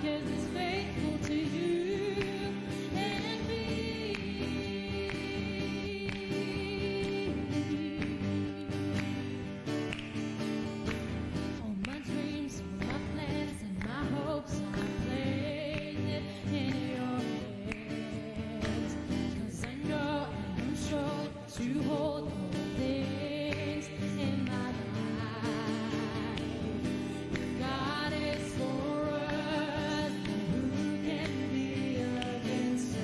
'cause it's faithful to you and me. All my dreams, my plans, and my hopes, I place it in your hands. 'Cause I know and I'm sure that you hold all things in my life. God is for us, who can be against us?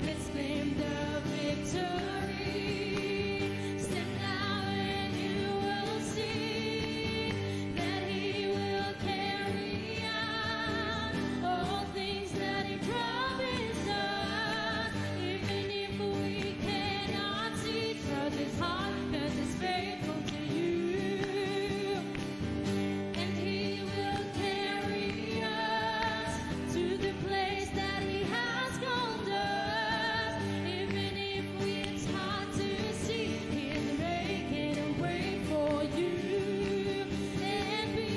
Let's claim the victory. Stand now and you will see that He will carry out all things that He promised us. Even if we cannot see, trust His heart, 'cause it's faithful to you. And He will carry us to the place that He has called us. Even if it's hard to see, He's making a way for you and me.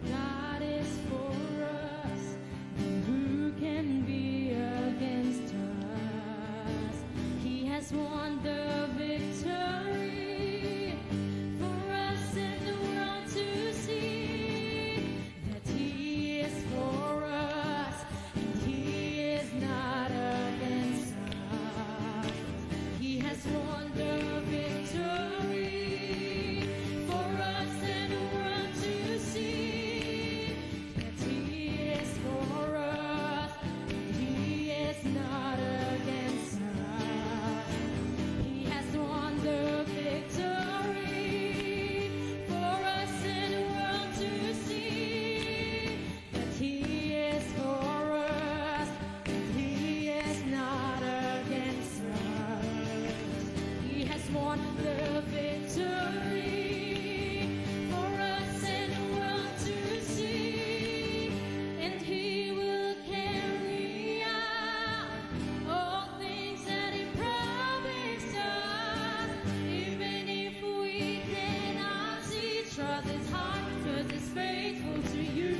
God is for us, then who can be against us? He has won the victory for us and the world to see that He is for us and He is not against us. He has won the victory for us and the world to see that He is for us and He is not against us. He has won the victory for us and the world to see that He is for us and He is not against us. He has won the victory for us and the world to see, and He will carry out all things that He promised us. Even if we cannot see, trust His heart, 'cause it's faithful to you.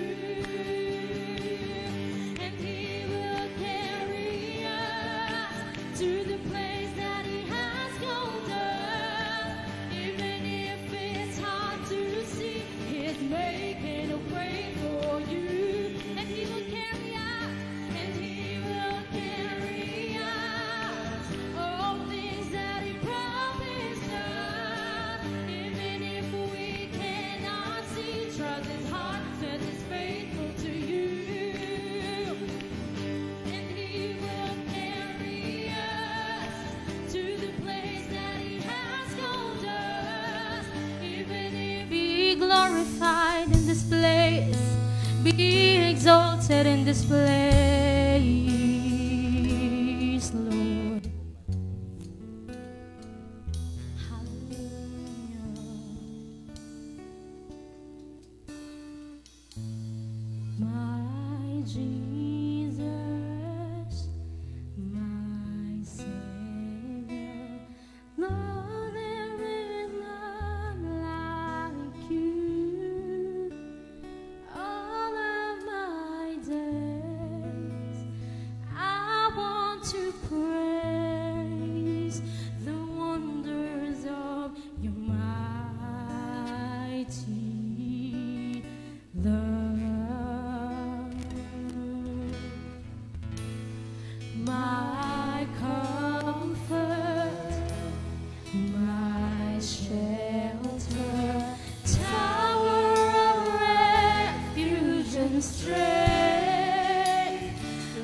And He will carry us to the place that He has called us. Even if it's hard to see, He's making a way for you. And He will carry out, and He will carry out all things that He promised us. Even if we cannot see, trust His heart, 'cause it's faithful to you. And He will carry us to the place that He has called us. Even if be glorified in this place, be exalted in this place, Lord. Hallelujah. My Jesus, my Savior, no, there is none like you. All of my days, I want to praise the wonders of your mighty love. My comfort, my shelter, tower of refuge and strength.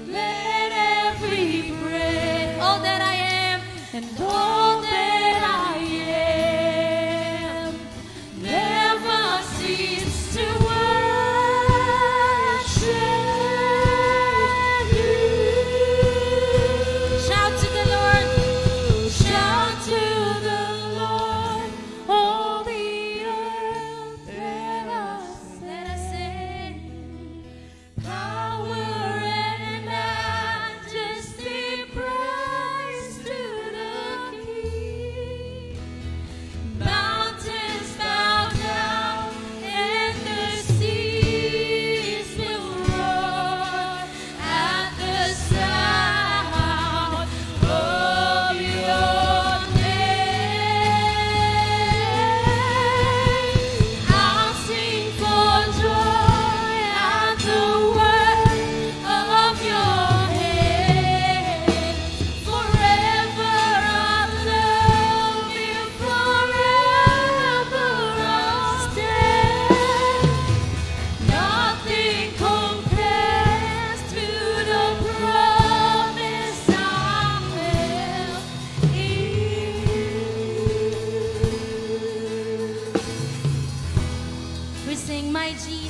Let every breath, all that I am and all that I am, never cease to worship you. Shout to the Lord, shout to the Lord, all the earth. Let us sing.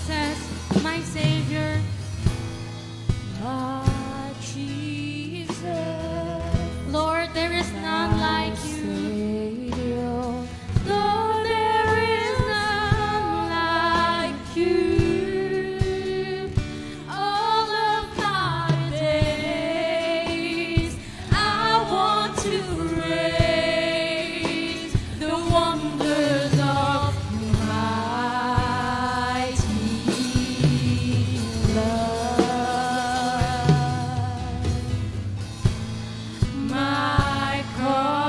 Jesus, my Savior, my Jesus. Lord, there is none like you. Lord, there is none like you. All of my days, I want to praise the wonders of your mighty love. My cross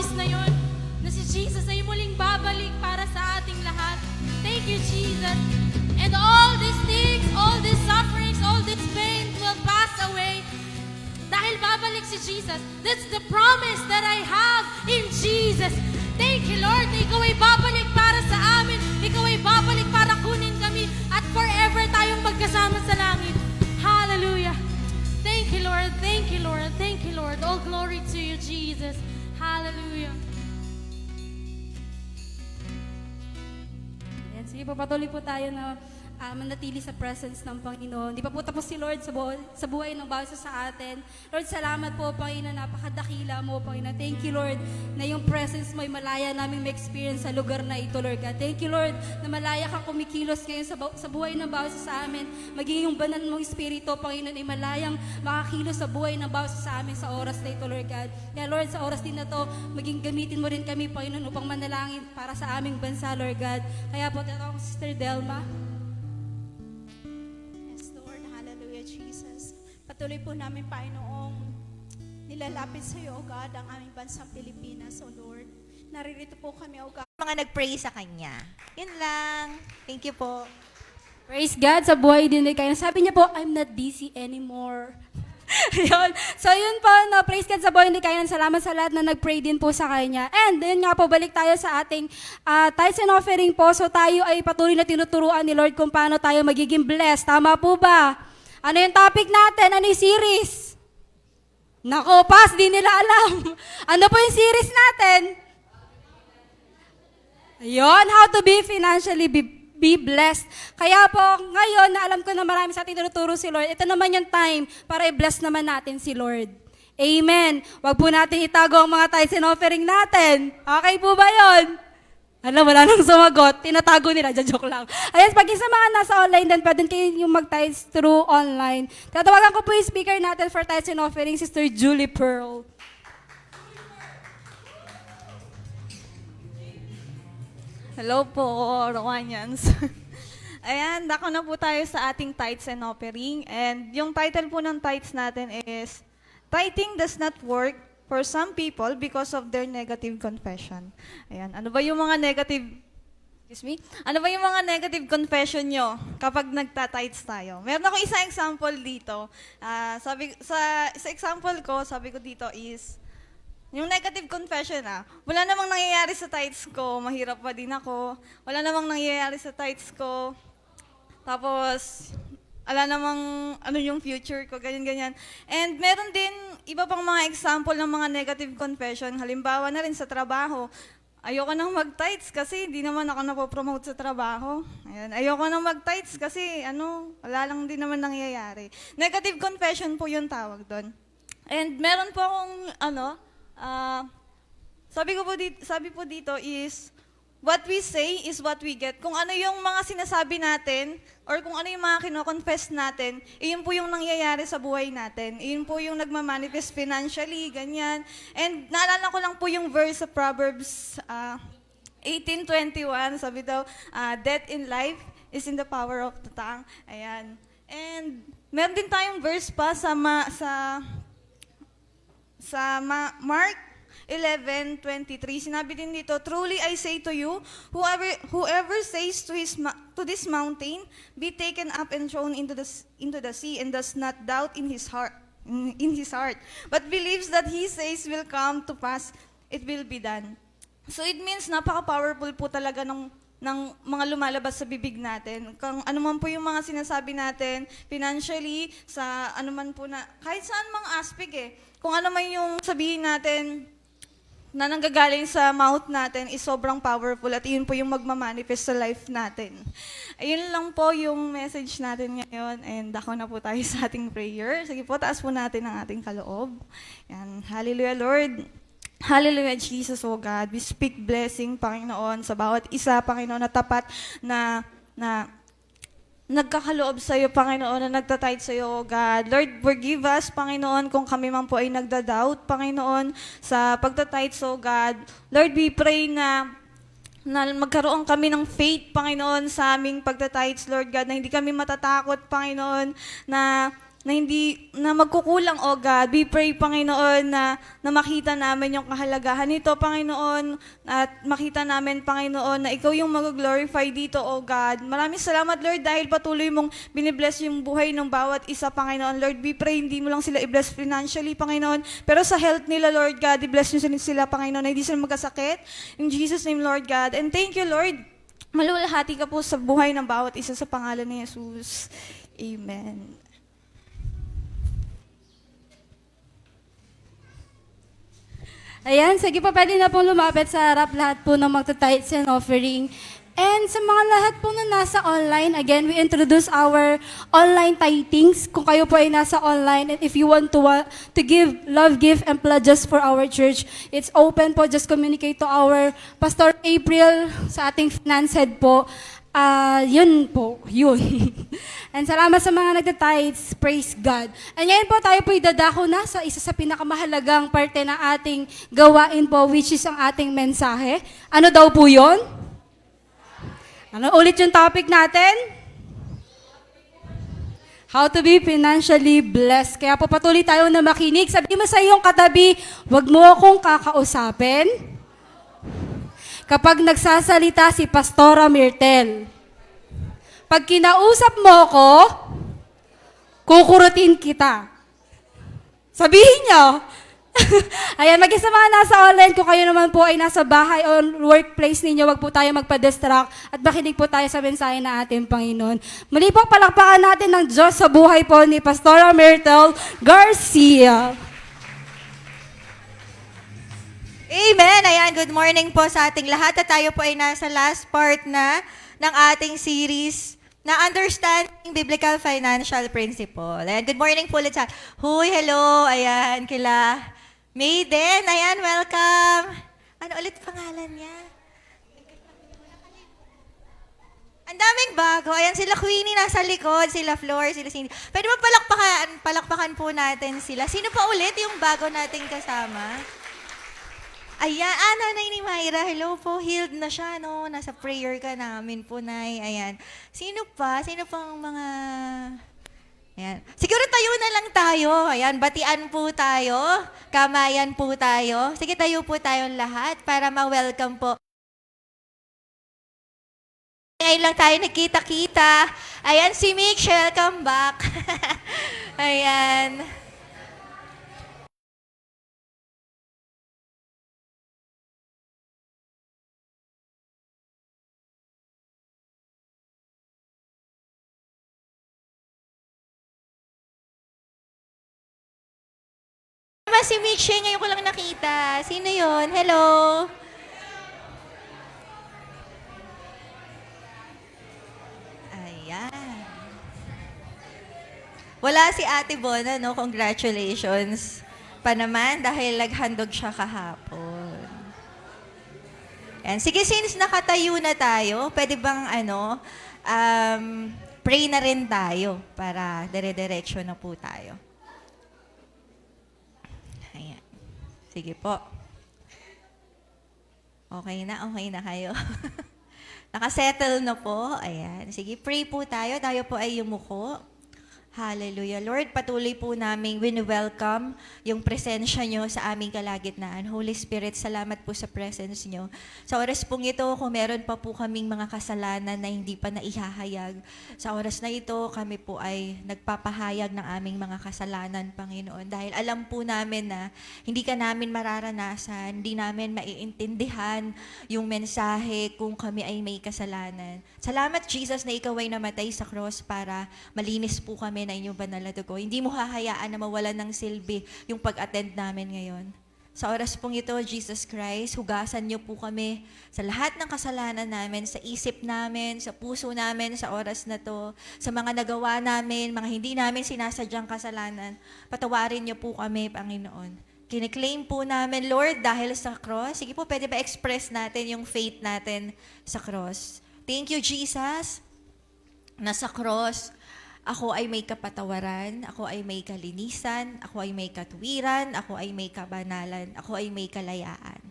promise na yon, na si Jesus ay muling babalik para sa ating lahat. Thank you, Jesus. And all these things, all these sufferings, all these pains will pass away. Dahil babalik si Jesus. That's the promise that I have in Jesus. Thank you, Lord, na ikaw ay babalik para sa amin. Ikaw ay babalik para kunin kami at forever tayong magkasama sa langit. Hallelujah. Thank you, Lord. Thank you, Lord. Thank you, Lord. All glory to you, Jesus. Hallelujah. Ayan, sige po, patuloy po tayo na manatili sa presence ng Panginoon. Di pa po tapos si Lord sa buhay ng bawat isa sa atin. Lord, salamat po, Panginoon, napakadakila mo, Panginoon. Thank you, Lord, na yung presence mo ay malaya namin ma-experience sa lugar na ito, Lord God. Thank you, Lord, na malaya kang kumikilos ngayon sa buhay ng bawat isa sa amin. Maging yung banal mong espiritu, Panginoon, ay malayang makakilos sa buhay ng bawat isa sa amin sa oras na ito, Lord God. Kaya, Lord, sa oras din na to, maging gamitin mo rin kami, Panginoon, upang manalangin para sa aming bansa, Lord God. Kaya po, tayo ako, Sister Delma. Jesus. Patuloy po namin, Panginoong, nilalapit sa iyo, O God, ang aming bansang Pilipinas, O Lord. Naririto po kami, O God. Mga nag-pray sa Kanya. Yun lang. Thank you po. Praise God, sa buhay din ni Kaya. Sabi niya po, I'm not dizzy anymore. Yun. So yun po, no, praise God sa buhay ni Kaya. Salamat sa lahat na nag-pray din po sa kanya. And yun nga po, balik tayo sa ating tithes and offering po. So tayo ay patuloy na tinuturuan ni Lord kung paano tayo magiging blessed. Tama po ba? Ano yung topic natin? Ano yung series? Nako, pas, di nila alam. Ano po yung series natin? Ayun, how to be financially be blessed. Kaya po, ngayon na alam ko na marami sa ating tinuturo si Lord, ito naman yung time para i-bless naman natin si Lord. Amen. Huwag po natin itago ang mga tithes and offering natin. Okay po ba yun? Alam, wala nang sumagot. Tinatago nila. Joke lang. Ayan, pag isa mga nasa online, then pwede kayo yung mag-tithes through online. Tatawagan ko po yung speaker natin for tithes and offering, Sister Julie Pearl. Hello po, Rowanians. Ayan, dako na po tayo sa ating tithes and offering. And yung title po ng tithes natin is, Tithing Does Not Work for Some People Because of Their Negative Confession. Ayan, ano ba yung mga ano ba yung mga negative confession nyo kapag nagta-tithes tayo? Meron ako isang example dito. Sa example ko, sabi ko dito is, yung negative confession wala namang nangyayari sa tithes ko, mahirap pa din ako, wala namang nangyayari sa tithes ko, tapos, wala namang ano yung future ko, ganyan-ganyan. And meron din iba pang mga example ng mga negative confession, halimbawa na rin sa trabaho, ayoko nang mag-tithes kasi hindi naman ako napopromote sa trabaho. Ayan, ayoko nang mag-tithes kasi wala lang din naman nangyayari. Negative confession po yung tawag doon. And meron po akong sabi po dito is, what we say is what we get. Kung ano yung mga sinasabi natin, or kung ano yung mga kino-confess natin, iyon po yung nangyayari sa buhay natin. Iyon po yung nagmamanifest financially, ganyan. And naalala ko lang po yung verse sa Proverbs 18:21, sabi daw, death in life is in the power of the tongue. Ayan. And meron din tayong verse pa sa Mark 11:23, sinabi din dito, truly I say to you, whoever says to this mountain, be taken up and thrown into the sea, and does not doubt in his heart, but believes that he says will come to pass, it will be done. So it means napaka-powerful po talaga ng mga lumalabas sa bibig natin. Kung ano man po yung mga sinasabi natin, financially, sa ano man po kahit saan mga aspect kung ano man yung sabihin natin, na nanggagaling sa mouth natin is sobrang powerful at yun po yung magmamanifest sa life natin. Ayun lang po yung message natin ngayon and ako na po tayo sa ating prayer. Sige po, taas po natin ang ating kaloob. Yan. Hallelujah, Lord. Hallelujah, Jesus, O God. We speak blessing, Panginoon, sa bawat isa, Panginoon, na tapat na nagkakaloob sa iyo, Panginoon, na nagtatithe sa iyo, O God. Lord, forgive us, Panginoon, kung kami man po ay nagda-doubt, Panginoon, sa pagtatithe, O God. Lord, we pray na magkaroon kami ng faith, Panginoon, sa aming pagtatithe, Lord God, na hindi kami matatakot, Panginoon, na na magkukulang, O God. We pray, Panginoon, na makita namin yung kahalagahan nito, Panginoon, at makita namin, Panginoon, na Ikaw yung mag-glorify dito, O God. Maraming salamat, Lord, dahil patuloy mong binibless yung buhay ng bawat isa, Panginoon. Lord, we pray, hindi mo lang sila i-bless financially, Panginoon, pero sa health nila, Lord God, i-bless nyo sila, Panginoon, na hindi sila magkasakit. In Jesus' name, Lord God. And thank you, Lord. Maluwalhati ka po sa buhay ng bawat isa sa pangalan ni Jesus. Amen. Ayan, sige po, pwede na pong lumapit sa harap lahat po ng magta-tithes and offering. And sa mga lahat po na nasa online, again, we introduce our online tithings. Kung kayo po ay nasa online, and if you want to give love gift and pledges for our church, it's open po. Just communicate to our Pastor April sa ating finance head po. Yun po, yun. And salamat sa mga nagtitithes. Praise God. And ngayon po tayo po idadako na sa isa sa pinakamahalagang parte ng ating gawain po, which is ang ating mensahe. Ano daw po yun? Ano ulit yung topic natin? How to be financially blessed. Kaya po patuloy tayo na makinig. Sabi mo sa iyong katabi, wag mo akong kakausapin kapag nagsasalita si Pastora Myrtle. Pag kinausap mo ko, kukurutin kita. Sabihin niyo. Ayan, mag-isa mga nasa online, kung kayo naman po ay nasa bahay o workplace ninyo, wag po tayo magpa-distract at makinig po tayo sa mensahe na ating Panginoon. Muli po, palakpakan natin ng Diyos sa buhay po ni Pastora Myrtle Garcia. Amen! Ayan, good morning po sa ating lahat at tayo po ay nasa last part na ng ating series na Understanding Biblical Financial Principle. Ayan, good morning po ulit sa... Huy, hello! Ayan, kila Maiden. Ayan, welcome! Ano ulit pangalan niya? Ang daming bago. Ayan, sila Queenie nasa likod, sila Flor, sila Cindy. Pwede ba palakpakan po natin sila? Sino pa ulit yung bago nating kasama? Ayan, nanay ni Myra, hello po, healed na siya, no? Nasa prayer ka namin po, Nay. Ayan. Sino pa? Sino pang mga... Ayan. Siguro tayo na lang tayo. Ayan, batian po tayo. Kamayan po tayo. Sige, tayo po tayong lahat para ma-welcome po. Ngayon lang tayo nagkita-kita. Ayan, si Michelle, come back. Ayan. Si Michelle, ngayon ko lang nakita. Sino yon? Hello? Ayan. Wala si Ate Bona, no? Congratulations pa naman dahil naghandog siya kahapon. Ayan. Sige, since nakatayo na tayo, pwede bang pray na rin tayo para dire-diretso na po tayo. Ayan. Sige po. Okay na kayo. Nakasettle na po. Ayan. Sige, pray po tayo. Tayo po ay yumuko. Hallelujah. Lord, patuloy po namin wini-welcome yung presensya nyo sa aming kalagitnaan. Holy Spirit, salamat po sa presence nyo. Sa oras pong ito, kung meron pa po kaming mga kasalanan na hindi pa naihahayag, sa oras na ito, kami po ay nagpapahayag ng aming mga kasalanan, Panginoon. Dahil alam po namin na hindi ka namin mararanasan, hindi namin maiintindihan yung mensahe kung kami ay may kasalanan. Salamat, Jesus, na ikaw ay namatay sa cross para malinis po kami na inyong banal na dugo. Hindi mo hahayaan na mawalan ng silbi yung pag-attend namin ngayon. Sa oras pong ito, Jesus Christ, hugasan niyo po kami sa lahat ng kasalanan namin, sa isip namin, sa puso namin, sa oras na to, sa mga nagawa namin, mga hindi namin sinasadyang kasalanan. Patawarin niyo po kami, Panginoon. Kine-claim po namin, Lord, dahil sa cross. Sige po, pwede ba express natin yung faith natin sa cross? Thank you, Jesus, na sa cross, ako ay may kapatawaran, ako ay may kalinisan, ako ay may katuwiran, ako ay may kabanalan, ako ay may kalayaan.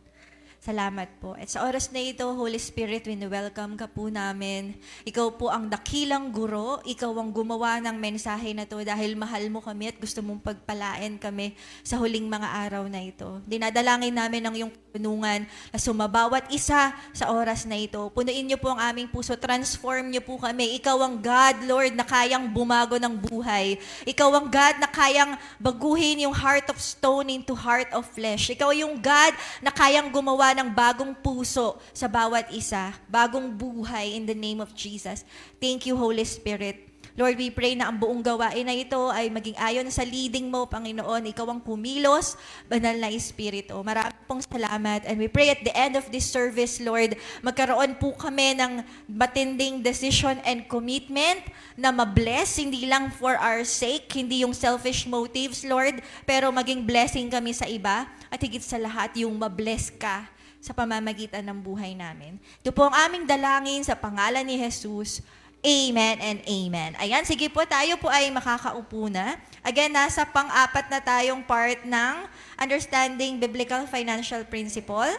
Salamat po. At sa oras na ito, Holy Spirit, welcome ka po namin. Ikaw po ang dakilang guro. Ikaw ang gumawa ng mensahe na to dahil mahal mo kami at gusto mong pagpalain kami sa huling mga araw na ito. Dinadalangin namin ang iyong punungan na sumabawat isa sa oras na ito. Punuin niyo po ang aming puso. Transform niyo po kami. Ikaw ang God, Lord, na kayang bumago ng buhay. Ikaw ang God na kayang baguhin yung heart of stone into heart of flesh. Ikaw yung God na kayang gumawa ng bagong puso sa bawat isa, bagong buhay in the name of Jesus. Thank you, Holy Spirit. Lord, we pray na ang buong gawain na ito ay maging ayon sa leading mo, Panginoon. Ikaw ang pumilos, banal na Espiritu. Marami pong salamat. And we pray at the end of this service, Lord, magkaroon po kami ng matinding decision and commitment na mabless, hindi lang for our sake, hindi yung selfish motives, Lord, pero maging blessing kami sa iba. At higit sa lahat, yung mabless ka sa pamamagitan ng buhay namin. Ito po ang aming dalangin sa pangalan ni Jesus. Amen and amen. Ayan, sige po, tayo po ay makakaupo na. Again, nasa pang-apat na tayong part ng Understanding Biblical Financial Principle.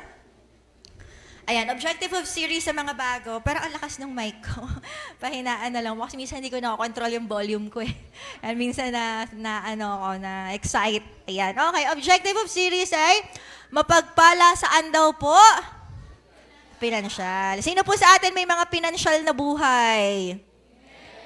Ayan, objective of series sa mga bago. Pero ang lakas ng mic ko. Pahinaan na lang. Kasi minsan hindi ko na-control yung volume ko eh. And minsan na excite. Ayan, okay. Objective of series ay mapagpala saan daw po? Pinansyal. Sino po sa atin may mga pinansyal na buhay?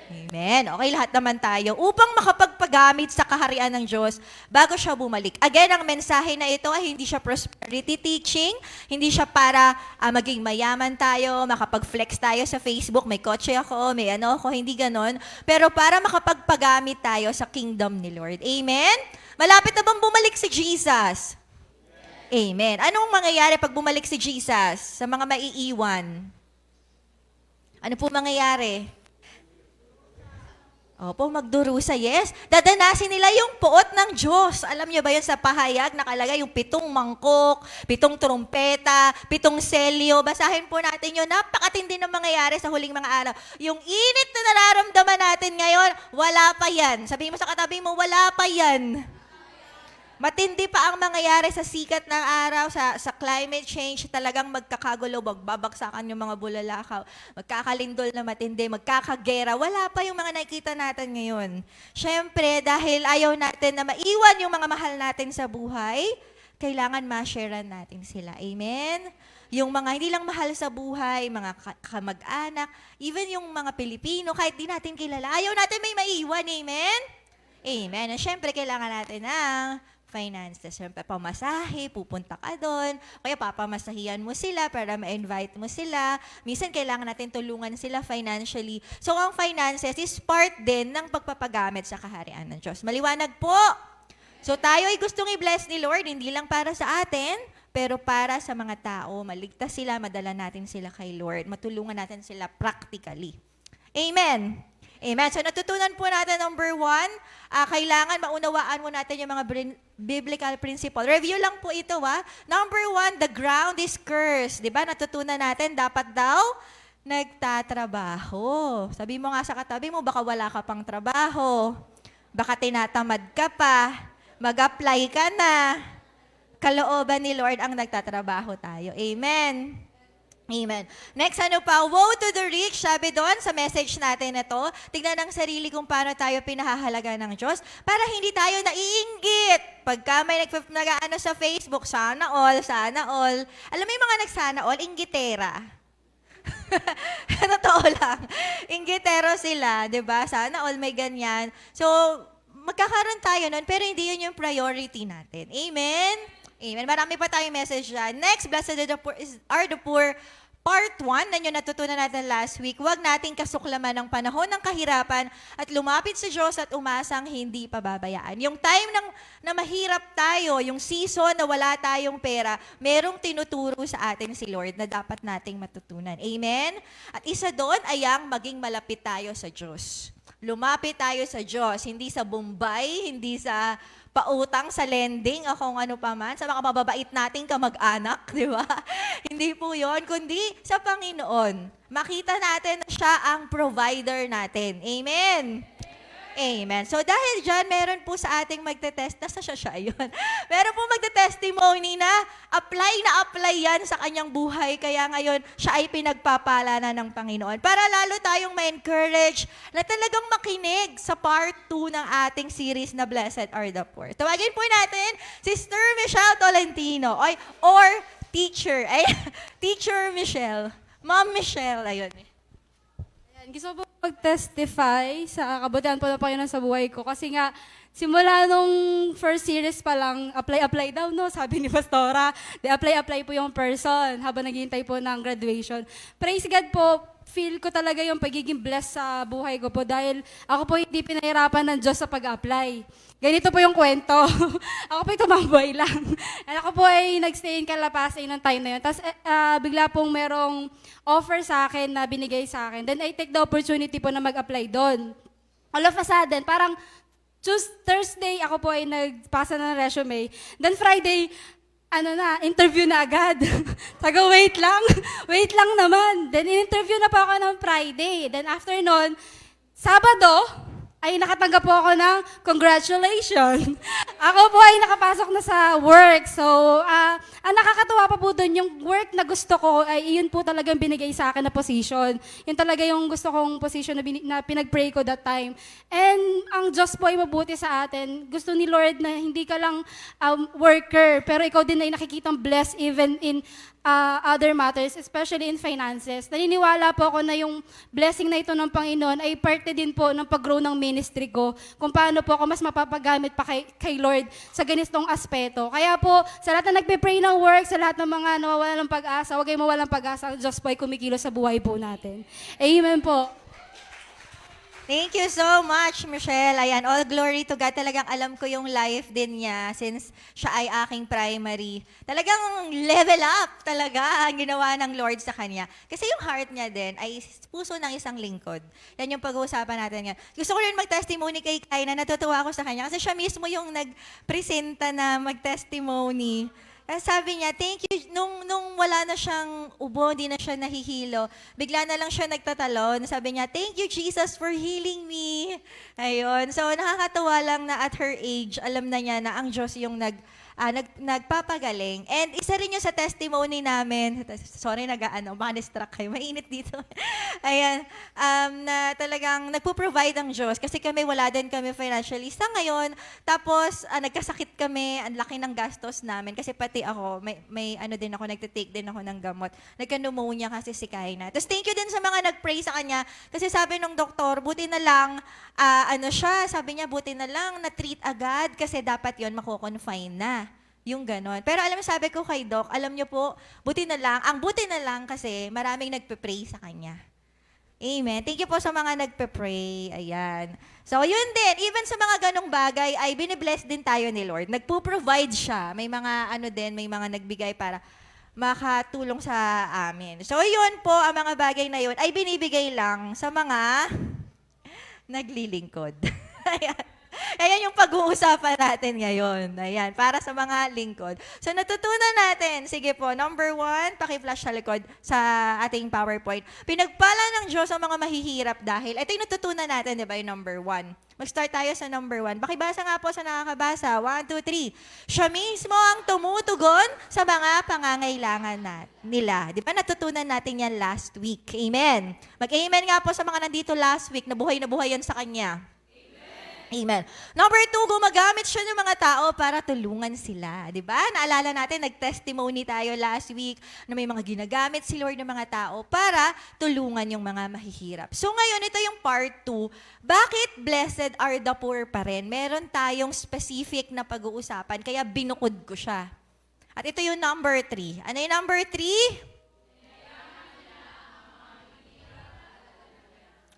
Amen. Okay, lahat naman tayo. Upang makapagpagamit sa kaharian ng Diyos bago siya bumalik. Again, ang mensahe na ito ay hindi siya prosperity teaching, hindi siya para maging mayaman tayo, makapag-flex tayo sa Facebook, may kotse ako, may ano ako, hindi ganon. Pero para makapagpagamit tayo sa kingdom ni Lord. Amen? Malapit na bang bumalik si Jesus? Amen. Anong mangyayari pag bumalik si Jesus sa mga maiiwan? Ano po mangyayari? Opo, magdurusa, yes. Dadanasin nila yung puot ng Diyos. Alam niyo ba yun sa pahayag nakalagay yung 7 mangkok, 7 trompeta, 7 selyo. Basahin po natin yun. Napakatindi ng mangyayari sa huling mga araw. Yung init na nararamdaman natin ngayon, wala pa yan. Sabihin mo sa katabi mo, wala pa yan. Matindi pa ang mangyayari sa sikat ng araw, sa climate change, talagang magkakagulo, magbabagsakan yung mga bulalakaw, magkakalindol na matindi, magkakagera, wala pa yung mga nakikita natin ngayon. Siyempre, dahil ayaw natin na maiwan yung mga mahal natin sa buhay, kailangan ma-sharean natin sila. Amen? Yung mga hindi lang mahal sa buhay, mga kamag-anak, even yung mga Pilipino, kahit di natin kilala, ayaw natin may maiwan. Amen? Amen. Siyempre, kailangan natin ng finances. Siyempre, pamasahe, pupunta ka doon, kaya papamasahihan mo sila para ma-invite mo sila. Minsan, kailangan natin tulungan sila financially. So, ang finances is part din ng pagpapagamit sa kaharian ng Diyos. Maliwanag po! So, tayo ay gustong i-bless ni Lord, hindi lang para sa atin, pero para sa mga tao. Maligtas sila, madala natin sila kay Lord. Matulungan natin sila practically. Amen! Amen. So natutunan po natin, number 1, kailangan maunawaan mo natin yung mga biblical principle. Review lang po ito, Number 1, the ground is cursed. Diba? Natutunan natin, dapat daw nagtatrabaho. Sabi mo nga sa katabi mo, baka wala ka pang trabaho. Baka tinatamad ka pa. Mag-apply ka na. Kalooban ni Lord ang nagtatrabaho tayo. Amen. Amen. Next, ano pa? Woe to the rich, sabi doon sa message natin na to. Tignan ang sarili kung paano tayo pinahahalaga ng Diyos para hindi tayo naiinggit. Pagka may nag-ano sa Facebook, sana all, sana all. Alam mo yung mga nagsana all, inggitera. Totoo lang. Inggitero sila, di ba? Sana all may ganyan. So, magkakaroon tayo nun, pero hindi yun yung priority natin. Amen? Amen. Marami pa tayong message dyan. Next, blessed are the poor, part 1, na yun natutunan natin last week. Huwag nating kasuklaman ng panahon ng kahirapan at lumapit sa Diyos at umasang hindi pababayaan. Yung time na mahirap tayo, yung season na wala tayong pera, merong tinuturo sa atin si Lord na dapat nating matutunan. Amen? At isa doon ay ang maging malapit tayo sa Diyos. Lumapit tayo sa Diyos, hindi sa Bombay, hindi sa pautang sa lending o kung ano pa man, sa mga mababait nating kamag-anak, di ba? Hindi po yon, kundi sa Panginoon. Makita natin na siya ang provider natin. Amen? Amen. So dahil dyan, meron po sa ating magte-test, nasa siya yun. Meron po magte-testimony na apply yan sa kanyang buhay. Kaya ngayon, siya ay pinagpapala na ng Panginoon. Para lalo tayong ma-encourage na talagang makinig sa part 2 ng ating series na Blessed Are the Poor. Tawagin po natin, Sister Michelle Tolentino, or Teacher. Teacher Michelle. Ma'am Michelle, ayun. Ayan, gusto ko po mag-testify sa kabutihan po ng Panginoon sa buhay ko. Kasi nga, simula nung first series pa lang, apply daw, no? Sabi ni Pastora. Di apply po yung person habang naghihintay po ng graduation. Praise God po, feel ko talaga yung pagiging blessed sa buhay ko po dahil ako po hindi pinahirapan ng Diyos sa pag-apply. Ganito po yung kwento. Ako po tumambay lang. And ako po ay nagstay in Calapasay ng time na yun. Tapos bigla pong merong offer sa akin na binigay sa akin. Then I take the opportunity po na mag-apply doon. All of a sudden, parang Thursday ako po ay nagpasa ng resume. Then Friday, interview na agad. Taga, wait lang naman. Then in-interview na po ako ng Friday. Then after nun, Sabado, ay nakatanggap po ako ng congratulations. Ako po ay nakapasok na sa work. So, ang nakakatuwa pa po doon, yung work na gusto ko, ay yun po talagang binigay sa akin na position. Yun talaga yung gusto kong position na pinag-pray ko that time. And ang Diyos po ay mabuti sa atin. Gusto ni Lord na hindi ka lang worker, pero ikaw din ay nakikitang blessed even in other matters, especially in finances. Naniniwala po ako na yung blessing na ito ng Panginoon ay parte din po ng pag-grow ng ministry ko, kung paano po ako mas mapapagamit pa kay Lord sa ganitong aspeto. Kaya po, sa lahat na nagpe-pray ng work, sa lahat ng mga nawawalan ng pag-asa, huwag kayong mawalan ng pag-asa, ang Diyos po ay kumikilos sa buhay po natin. Amen po. Thank you so much, Michelle. Ayan, all glory to God. Talagang alam ko yung life din niya since siya ay aking primary. Talagang level up talaga ang ginawa ng Lord sa kanya. Kasi yung heart niya din ay puso ng isang lingkod. Yan yung pag-uusapan natin nga. Gusto ko rin mag-testimony kay Kai na natutuwa ako sa kanya kasi siya mismo yung nag-presenta na mag-testimony. Sabi niya, thank you, nung wala na siyang ubo, hindi na siya nahihilo, bigla na lang siya nagtatalon. Sabi niya, thank you, Jesus, for healing me. Ayun. So, nakakatuwa lang na at her age, alam na niya na ang Diyos yung nagpapagaling. And isa rin yung sa testimony namin, sorry, baka distract kayo, mainit dito. Ayan, na talagang nagpo-provide ang Diyos. Kasi wala din kami financially sa ngayon. Tapos, nagkasakit kami, ang laki ng gastos namin. Kasi pati ako, may din ako, nagtitake din ako ng gamot. Nagka-pneumonia kasi si Kaina. Tapos thank you din sa mga nag-pray sa kanya. Kasi sabi nung doktor, buti na lang, sabi niya, buti na lang, na-treat agad. Kasi dapat yon mako-confine na. Yung ganon. Pero alam mo, sabi ko kay Doc, alam niyo po, buti na lang kasi maraming nagpe-pray sa kanya. Amen. Thank you po sa mga nagpe-pray. Ayan. So, yun din. Even sa mga ganong bagay, ay binibless din tayo ni Lord. Nagpo-provide siya. May mga may mga nagbigay para makatulong sa amin. So, yun po, ang mga bagay na yun ay binibigay lang sa mga naglilingkod. Ayan. Ayan yung pag-uusapan natin ngayon. Ayan, para sa mga lingkod. So, natutunan natin. Sige po, number 1, paki-flash sa likod sa ating PowerPoint. Pinagpala ng Diyos ang mga mahihirap dahil. Ito yung natutunan natin, di ba, yung number 1. Mag-start tayo sa number 1. Pakibasa nga po sa nakakabasa. 1, 2, 3. Siya mismo ang tumutugon sa mga pangangailangan nila. Di ba, natutunan natin yan last week. Amen. Mag-amen nga po sa mga nandito last week na buhay yan sa Kanya. Amen. Number 2, gumagamit siya ng mga tao para tulungan sila. Diba? Naalala natin, nag-testimony tayo last week na may mga ginagamit si Lord ng mga tao para tulungan yung mga mahihirap. So ngayon, ito yung part 2. Bakit blessed are the poor pa rin? Meron tayong specific na pag-uusapan, kaya binukod ko siya. At ito yung number 3. Ano yung number 3?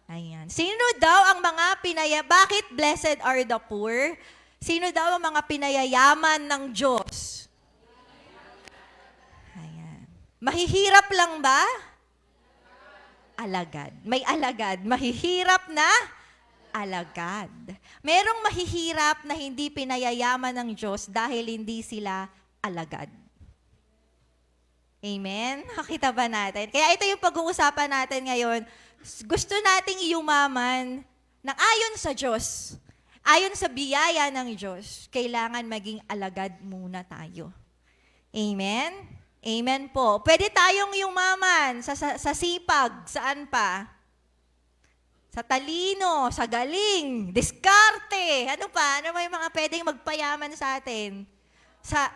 Ayan. Sino daw ang mga bakit blessed are the poor? Sino daw ang mga pinayayaman ng Diyos? Ayan. Mahihirap lang ba? Alagad. May alagad. Mahihirap na alagad. Merong mahihirap na hindi pinayayaman ng Diyos dahil hindi sila alagad. Amen? Nakita ba natin? Kaya ito yung pag-uusapan natin ngayon. Gusto nating yumaman nang ayon sa Diyos, ayon sa biyaya ng Diyos, kailangan maging alagad muna tayo. Amen? Amen po. Pwede tayong yumaman sa sipag, saan pa? Sa talino, sa galing, diskarte. Ano pa? Ano ba yung mga pwedeng magpayaman sa atin?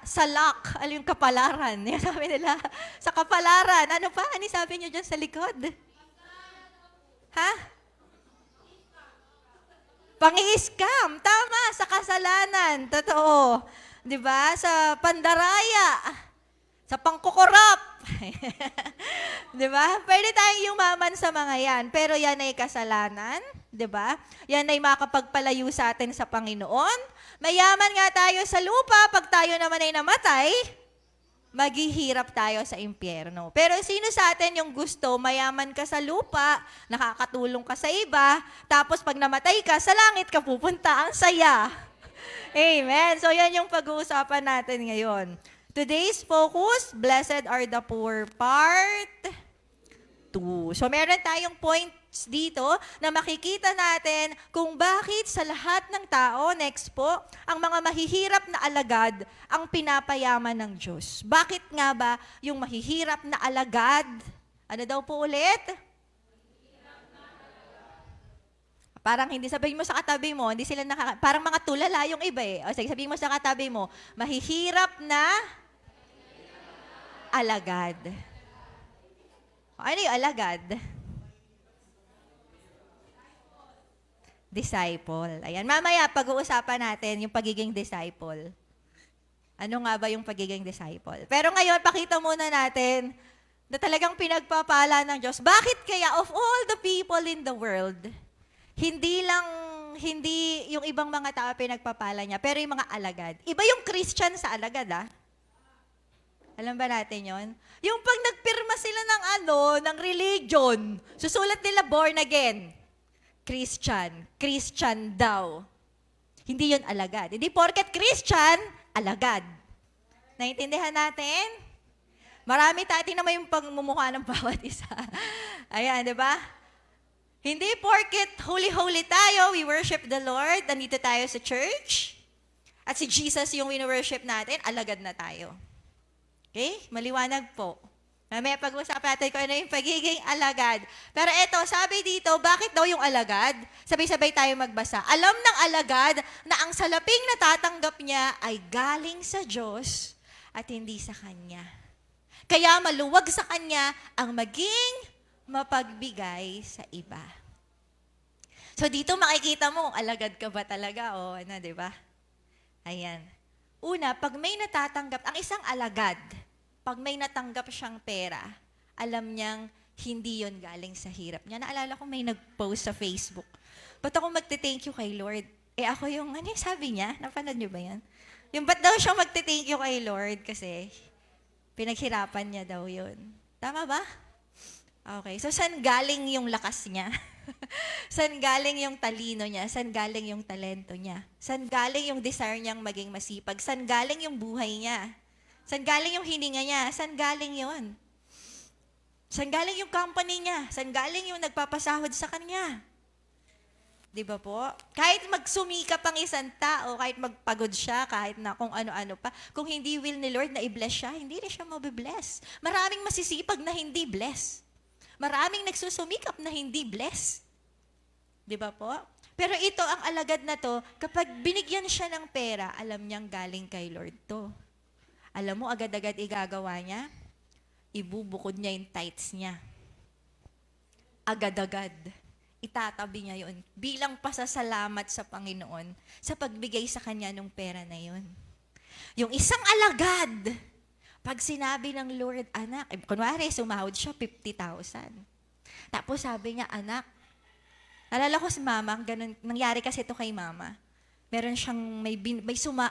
Sa luck, ano yung kapalaran? Yung sabi nila, sa kapalaran. Ano pa? Ano sabi niyo dyan sa likod? Ha? Pangi-scam. Tama, sa kasalanan. Totoo. 'Di ba? Sa pandaraya. Sa pangkukorap. 'Di ba? Pwede tayong yumaman sa mga yan. Pero yan ay kasalanan. 'Di ba? Yan ay makapagpalayo sa atin sa Panginoon. Mayaman nga tayo sa lupa. Pag tayo naman ay namatay, maghihirap tayo sa impyerno. Pero sino sa atin yung gusto, mayaman ka sa lupa, nakakatulong ka sa iba, tapos pag namatay ka, sa langit ka pupunta, ang saya. Amen. So yan yung pag-uusapan natin ngayon. Today's focus, blessed are the poor, part 2. So meron tayong points dito na makikita natin kung bakit sa lahat ng tao, next po, ang mga mahihirap na alagad ang pinapayaman ng Diyos. Bakit nga ba yung mahihirap na alagad? Ano daw po ulit? Parang hindi, sabihin mo sa katabi mo, hindi sila parang mga tulala yung iba eh. O sige, sabihin mo sa katabi mo, mahihirap na alagad. Ano yung alagad? Disciple. Ayan, mamaya pag-uusapan natin yung pagiging disciple. Ano nga ba yung pagiging disciple? Pero ngayon, pakita muna natin na talagang pinagpapala ng Diyos. Bakit kaya of all the people in the world, hindi yung ibang mga tao pinagpapala niya, pero yung mga alagad. Iba yung Christian sa alagad, ah. Alam ba natin yon? Yung pag nagpirma sila ng religion, susulat nila born again. Christian daw. Hindi yun alagad. Hindi porket Christian, alagad. Naintindihan natin? Marami tayo, tingnan mo yung pagmumukha ng bawat isa. Ayan, di ba? Hindi porket holy-holy tayo, we worship the Lord, nandito tayo sa church, at si Jesus yung wino-worship natin, alagad na tayo. Okay? Maliwanag po. Mamaya pag-usapan natin kung ano yung pagiging alagad. Pero eto, sabi dito, bakit daw yung alagad? Sabay-sabay tayo magbasa. Alam ng alagad na ang salaping natatanggap niya ay galing sa Diyos at hindi sa kanya. Kaya maluwag sa kanya ang maging mapagbigay sa iba. So dito makikita mo, alagad ka ba talaga o ano, di ba? Ayan. Una, pag may natatanggap, ang isang alagad, pag may natanggap siyang pera, alam niyang hindi yon galing sa hirap niya. Naalala ko may nag-post sa Facebook. Ba't ako magte-thank you kay Lord? Ako yung, ano yung sabi niya? Napanood niyo ba yan? Yung ba't daw siya magte-thank you kay Lord? Kasi pinaghirapan niya daw yun. Tama ba? Okay. So, saan galing yung lakas niya? Saan galing yung talino niya? Saan galing yung talento niya? Saan galing yung desire niyang maging masipag? Saan galing yung buhay niya? Saan galing yung hininga niya? Saan galing yon? Saan galing yung company niya? Saan galing yung nagpapasahod sa kanya? Di ba po? Kahit magsumikap ang isang tao, kahit magpagod siya, kahit na kung ano-ano pa, kung hindi will ni Lord na i-bless siya, hindi rin siya mabibless. Maraming masisipag na hindi bless. Maraming nagsusumikap na hindi bless. Di ba po? Pero ito, ang alagad na to, kapag binigyan siya ng pera, alam niyang galing kay Lord to. Alam mo, agad-agad igagawa niya, ibubukod niya yung tithes niya. Agad-agad. Itatabi niya yun bilang pasasalamat sa Panginoon sa pagbigay sa kanya ng pera na yun. Yung isang alagad, pag sinabi ng Lord, anak, kunwari, sumahod siya 50,000. Tapos sabi niya, anak, nalala ko si mama, ganun, nangyari kasi ito kay mama. Meron siyang,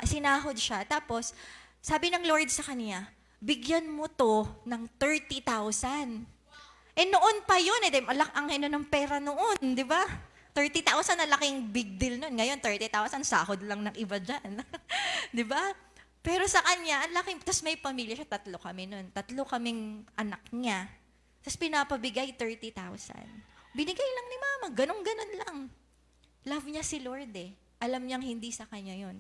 sinahod siya. Tapos, sabi ng Lord sa kanya, bigyan mo to ng 30,000. Noon pa yun, ang ng pera noon, di ba? 30,000 na laking big deal noon. Ngayon, 30,000, sahod lang ng iba dyan. Di ba? Pero sa kanya, ang laking, tapos may pamilya siya, 3 kami noon. 3 kaming anak niya. Tapos pinapabigay 30,000. Binigay lang ni mama, ganun-ganun lang. Love niya si Lord eh. Alam niyang hindi sa kanya yun.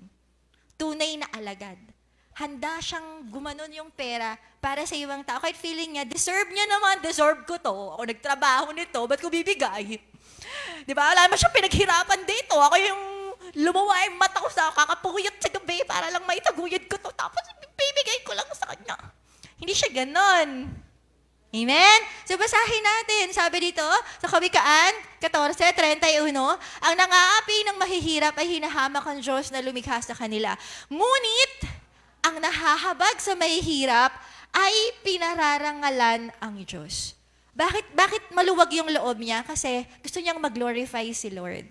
Tunay na alagad. Handa siyang gumanon yung pera para sa ibang tao. Kahit feeling niya, deserve niya naman, deserve ko to. Ako nagtrabaho nito, ba't ko bibigay? Di ba? Wala naman siyang pinaghirapan dito. Ako yung lumuwa yung mata ko sa kakapuyot sa gabi para lang maitaguyod ko to. Tapos bibigay ko lang sa kanya. Hindi siya ganon. Amen? So basahin natin. Sabi dito, sa Kawikaan 14:31, ang nangaapi ng mahihirap ay hinahamak ang Diyos na lumikha sa kanila. Ngunit, ang nahahabag sa mahihirap ay pinararangalan ang Diyos. Bakit maluwag yung loob niya? Kasi gusto niyang mag-glorify si Lord.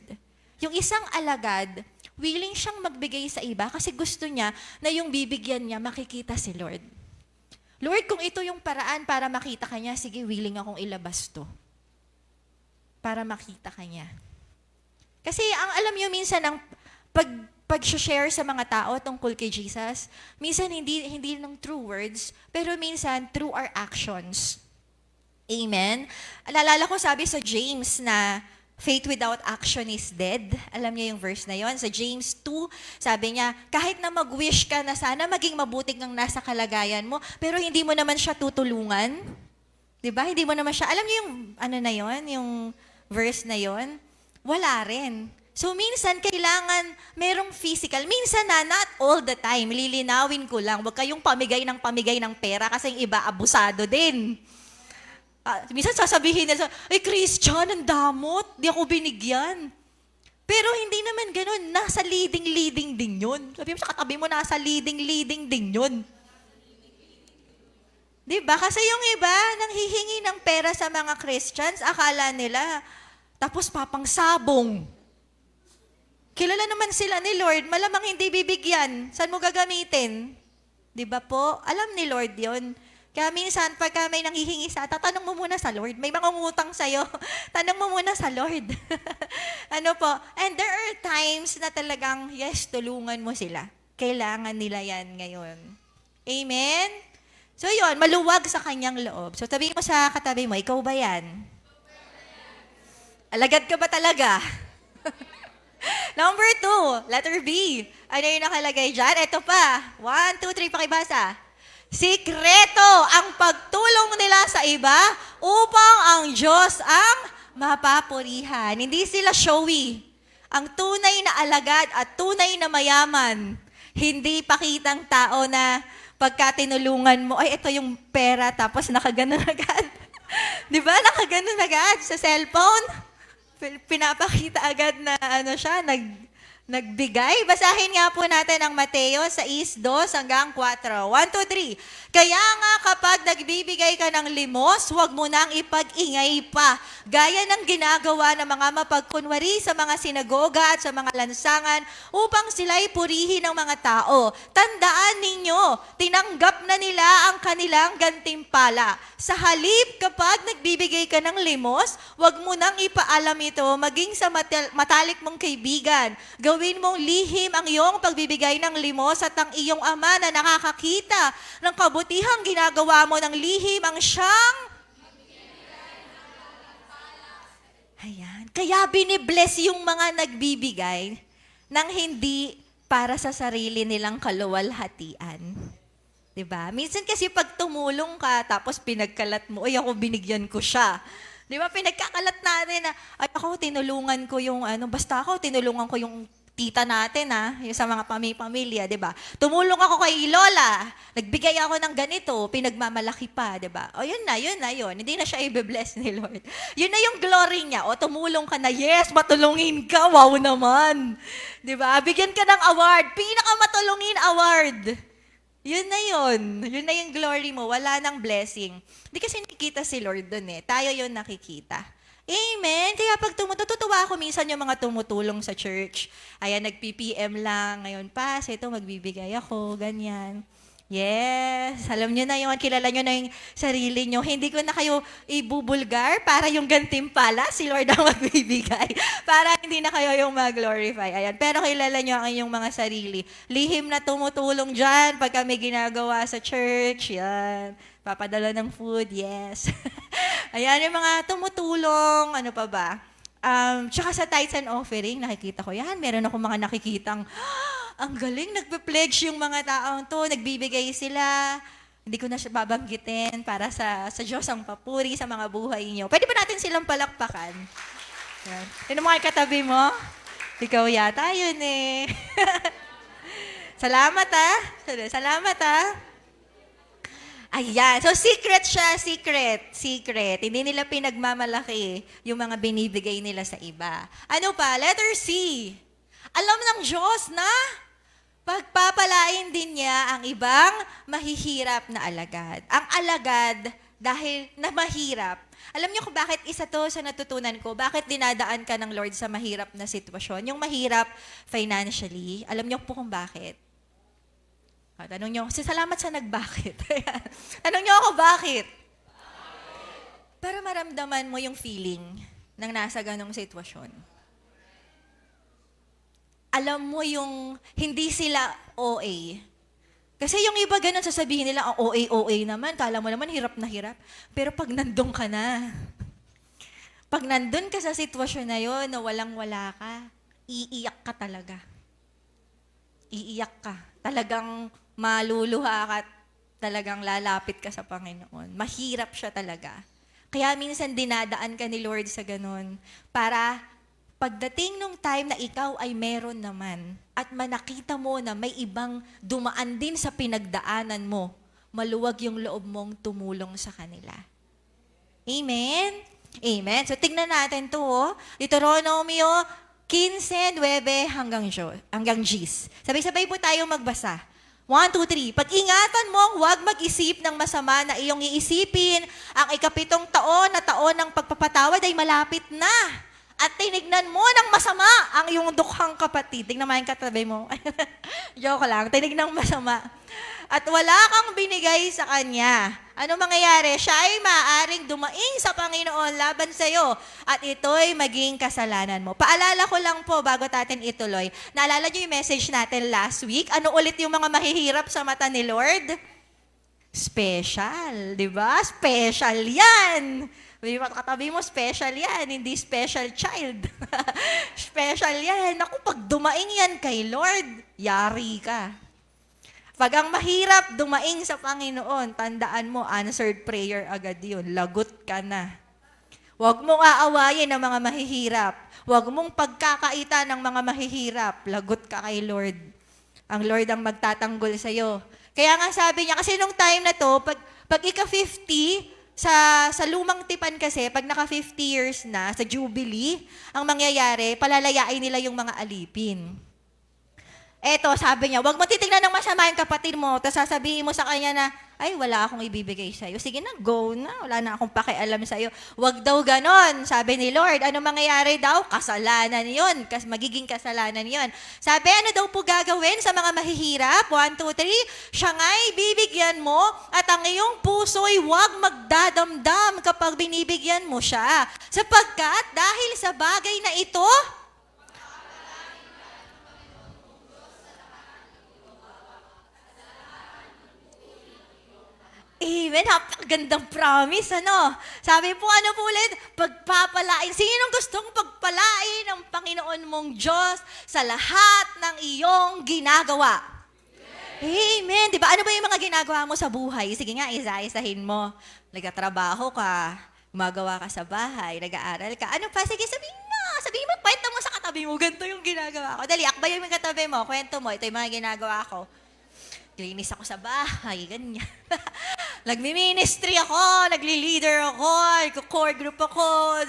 Yung isang alagad, willing siyang magbigay sa iba kasi gusto niya na yung bibigyan niya makikita si Lord. Lord, kung ito yung paraan para makita ka niya, sige, willing akong ilabas to. Para makita ka niya. Kasi ang alam niyo minsan ang pag-share sa mga tao tungkol kay Jesus, minsan hindi ng true words, pero minsan through our actions. Amen? Alala ko sabi sa James na faith without action is dead. Alam niyo yung verse na yon. Sa James 2, sabi niya, kahit na mag-wish ka na sana maging mabuting ang nasa kalagayan mo, pero hindi mo naman siya tutulungan. Diba? Hindi mo naman siya, alam niyo yung ano na yon, yung verse na yon? Wala rin. So, minsan, kailangan merong physical. Minsan na, not all the time. Lilinawin ko lang. Huwag kayong pamigay ng pera kasi yung iba abusado din. Minsan sasabihin nila, ay, Christian, ang damot. Di ako binigyan. Pero hindi naman ganun. Nasa leading din yun. Sabi mo sa katabi mo, nasa leading din yun. Diba? Kasi yung iba, nang hihingi ng pera sa mga Christians, akala nila, tapos papang sabong. Kilala naman sila ni Lord, malamang hindi bibigyan. Saan mo gagamitin? Di ba po? Alam ni Lord yon. Kaya minsan, pagka may nanghihingi sa, tatanong mo muna sa Lord. May mga ngutang sa'yo, tanong mo muna sa Lord. Ano po? And there are times na talagang, yes, tulungan mo sila. Kailangan nila yan ngayon. Amen? So yun, maluwag sa kanyang loob. So sabihin mo sa katabi mo, ikaw ba yan? Alagad ka ba talaga? Number 2, letter B. Ano yung nakalagay dyan? Ito pa. 1, 2, 3, pakibasa. Sikreto ang pagtulong nila sa iba upang ang Diyos ang mapapurihan. Hindi sila showy. Ang tunay na alagad at tunay na mayaman, hindi pakitang tao na pagka tinulungan mo, ay ito yung pera tapos nakaganon agad. Di ba? Nakaganon agad sa cellphone. Pinapakita agad na ano siya, nagbigay. Basahin nga po natin ang Mateo 6:2 hanggang 4. 1, 2, 3. Kaya nga kapag nagbibigay ka ng limos, huwag mo nang ipag-ingay pa. Gaya ng ginagawa ng mga mapagkunwari sa mga sinagoga at sa mga lansangan upang sila'y purihin ng mga tao. Tandaan ninyo, tinanggap na nila ang kanilang gantimpala. Sa halip kapag nagbibigay ka ng limos, huwag mo nang ipaalam ito maging sa matalik mong kaibigan. Gawin mong lihim ang iyong pagbibigay ng limos at ang iyong ama na nakakakita ng kabutihang ginagawa mo ng lihim ang siyang Ayan. Kaya binibless yung mga nagbibigay ng hindi para sa sarili nilang kaluwalhatian. Diba? Minsan kasi pag tumulong ka, tapos pinagkalat mo, ay ako binigyan ko siya. Diba? Pinagkakalat natin na, ay ako tinulungan ko yung basta ako tinulungan ko yung tita natin yung sa mga pamilya, diba? Tumulong ako kay Lola, nagbigay ako ng ganito, pinagmamalaki pa, diba? O yun na. Hindi na siya i-bless ni Lord. Yun na yung glory niya. O tumulong ka na, yes, matulungin ka, wow naman. Diba? Bigyan ka ng award, pinakamatulungin award. Yun na yung glory mo, wala nang blessing. Hindi kasi nakikita si Lord dun tayo yun nakikita. Amen. Kaya pag tutuwa ako minsan yung mga tumutulong sa church. Ayan, nag-PPM lang. Ngayon pa, ito magbibigay ako, ganyan. Yes. Alam nyo na yun, kilala nyo na yung sarili nyo. Hindi ko na kayo ibubulgar para yung gantimpala, si Lord ang magbibigay. Para hindi na kayo yung mag-glorify. Ayan. Pero kilala nyo ang inyong mga sarili. Lihim na tumutulong dyan pag kami ginagawa sa church. Yan. Papadala ng food, yes. Ayan, yung mga tumutulong, ano pa ba? Tsaka sa tithes and offering, nakikita ko yan. Meron ako mga nakikitang, ang galing, nagpe-pledge yung mga taong to, nagbibigay sila. Hindi ko na siya babanggitin para sa Diyos ang papuri sa mga buhay niyo. Pwede ba natin silang palakpakan? Yan. Sino mga katabi mo? Ikaw yata yun eh. Salamat ah. Salamat ah. Ayan. So, secret siya. Secret. Hindi nila pinagmamalaki yung mga binibigay nila sa iba. Ano pa? Letter C. Alam ng Diyos na pagpapalain din niya ang ibang mahihirap na alagad. Ang alagad, dahil na mahirap. Alam niyo kung bakit isa to sa natutunan ko? Bakit dinadaan ka ng Lord sa mahirap na sitwasyon? Yung mahirap financially. Alam niyo po kung bakit? Tanong niyo, salamat sa nagbakit. Tanong niyo ako, bakit? Para maramdaman mo yung feeling ng nasa ganong sitwasyon. Alam mo yung hindi sila OA. Kasi yung iba ganun, sasabihin nila, ang OA naman, kala mo naman hirap na hirap. Pero pag nandun ka na, pag nandun ka sa sitwasyon na yon na walang-wala ka, iiyak ka talaga. Iiyak ka. Talagang maluluha ka at talagang lalapit ka sa Panginoon. Mahirap siya talaga. Kaya minsan dinadaan ka ni Lord sa ganun para pagdating nung time na ikaw ay meron naman at manakita mo na may ibang dumaan din sa pinagdaanan mo, maluwag yung loob mong tumulong sa kanila. Amen? Amen. So tignan natin to. Deuteronomio 15:9 hanggang Gs. Sabay-sabay po tayo magbasa. 1, 2, 3. Pag-ingatan mong huwag mag-isip ng masama na iyong iisipin. Ang ikapitong taon na taon ng pagpapatawad ay malapit na. At tinignan mo ng masama ang iyong dukhang kapatid. Tingnan mo yung katabi mo. Joke lang. Tinignan masama. At wala kang binigay sa kanya. Ano mangyayari? Siya ay maaaring dumaing sa Panginoon laban sa iyo. At ito'y maging kasalanan mo. Paalala ko lang po bago natin ituloy. Naalala niyo yung message natin last week? Ano ulit yung mga mahihirap sa mata ni Lord? Special. Di ba? Special yan. Katabi mo, special yan. Hindi special child. Special yan. Naku, pag dumaing yan kay Lord, yari ka. Pag ang mahirap dumaing sa Panginoon, tandaan mo, answered prayer agad yun. Lagot ka na. Huwag mong aawayin ang mga mahihirap. Huwag mong pagkakaita ng mga mahihirap. Lagot ka kay Lord. Ang Lord ang magtatanggol sa'yo. Kaya nga sabi niya, kasi nung time na to, pag ika-50, sa lumang tipan kasi, pag naka 50 years na, sa Jubilee, ang mangyayari, palalayain nila yung mga alipin. Eto, sabi niya, huwag mo titignan ng masama yung kapatid mo, tapos sasabihin mo sa kanya na, ay, wala akong ibibigay sa'yo. Sige na, go na. Wala na akong pakialam sa'yo. Huwag daw ganon, sabi ni Lord. Ano mangyayari daw? Kasalanan yun. Magiging kasalanan yun. Sabi, ano daw po gagawin sa mga mahihirap? 1, 2, 3. Siya nga'y bibigyan mo at ang iyong puso'y huwag magdadamdam kapag binibigyan mo siya. Sapagkat dahil sa bagay na ito, amen. Napakagandang promise, ano? Sabi po, ano po ulit? Pagpapalain. Sinong gustong pagpalain ng Panginoon mong Diyos sa lahat ng iyong ginagawa? Amen. Di ba? Ano ba yung mga ginagawa mo sa buhay? Sige nga, isa-isahin mo. Nagtatrabaho ka, gumagawa ka sa bahay, nag-aaral ka. Ano pa? Sige, sabihin mo. Sabihin mo, kwento mo sa katabi mo. Ganito yung ginagawa ko. Dali, akbay yung katabi mo. Kwento mo. Ito yung mga ginagawa ko. Linis ako sa bahay, ganyan. Nagmi-ministry ako, nagli-leader ako, core group ako.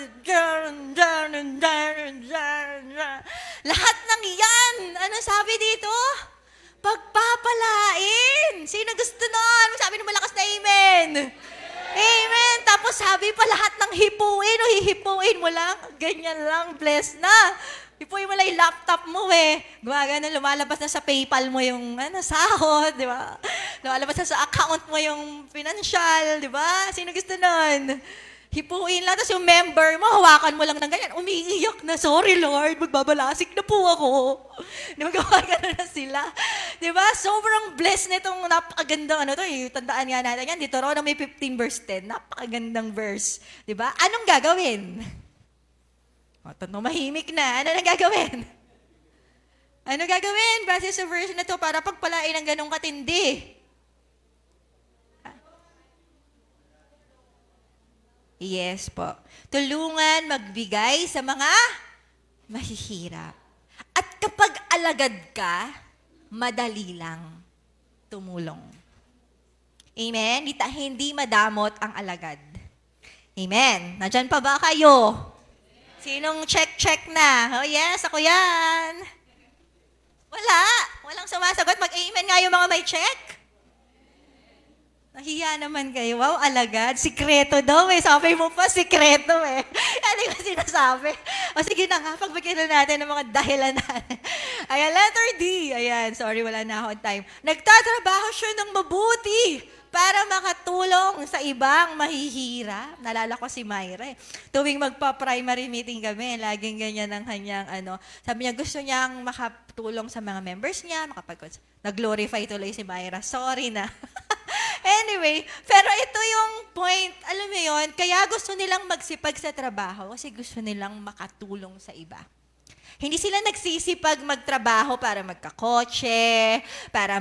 Lahat ng yan, ano sabi dito? Pagpapalain. Sino gusto nun? Sabi ng malakas na amen. Amen. Tapos sabi pa lahat ng hipuin o hihipuin mo lang. Ganyan lang, bless na. Hipuin mo lang yung laptop mo eh. Gumagana, lumalabas na sa PayPal mo yung sahod, di ba? Lumalabas na sa account mo yung financial, di ba? Sino gusto nun? Hipuin lang, tapos yung member mo, hawakan mo lang ng ganyan. Umiiyak na, sorry Lord, magbabalasik na po ako. Di ba, gumagana na sila. Di ba? Sobrang blessed nitong napakagandang tandaan nga natin yan. Deuteronomy 15 verse 10, napakagandang verse. Di ba? Anong gagawin? O, mahimik na. Ano na gagawin? Ano gagawin base sa verse na to para pagpalain ng ganong katindi? Yes po. Tulungan magbigay sa mga mahihirap. At kapag alagad ka, madali lang tumulong. Amen? Hindi madamot ang alagad. Amen? Nandyan pa ba kayo? Sinong check na? Oh yes, ako yan. Walang sumasagot. Mag-amen nga yung mga may check. Nahiya naman kayo. Wow, alagad. Sikreto daw eh. Sabi mo pa, sikreto eh. Ano yung sinasabi? O sige na nga, pagbigyan na natin ng mga dahilan natin. Ayan, letter D. Ayan, sorry, wala na akong time. Nagtatrabaho siya ng mabuti para makatulong sa ibang mahihirap. Nalala ko si Myra eh. Tuwing magpa-primary meeting kami, laging ganyan ang kanyang sabi niya, gusto niyang makatulong sa mga members niya, nag-glorify tuloy si Myra. Sorry na. Anyway, pero ito yung point, alam mo yun, kaya gusto nilang magsipag sa trabaho kasi gusto nilang makatulong sa iba. Hindi sila nagsisipag magtrabaho para magkakotse, para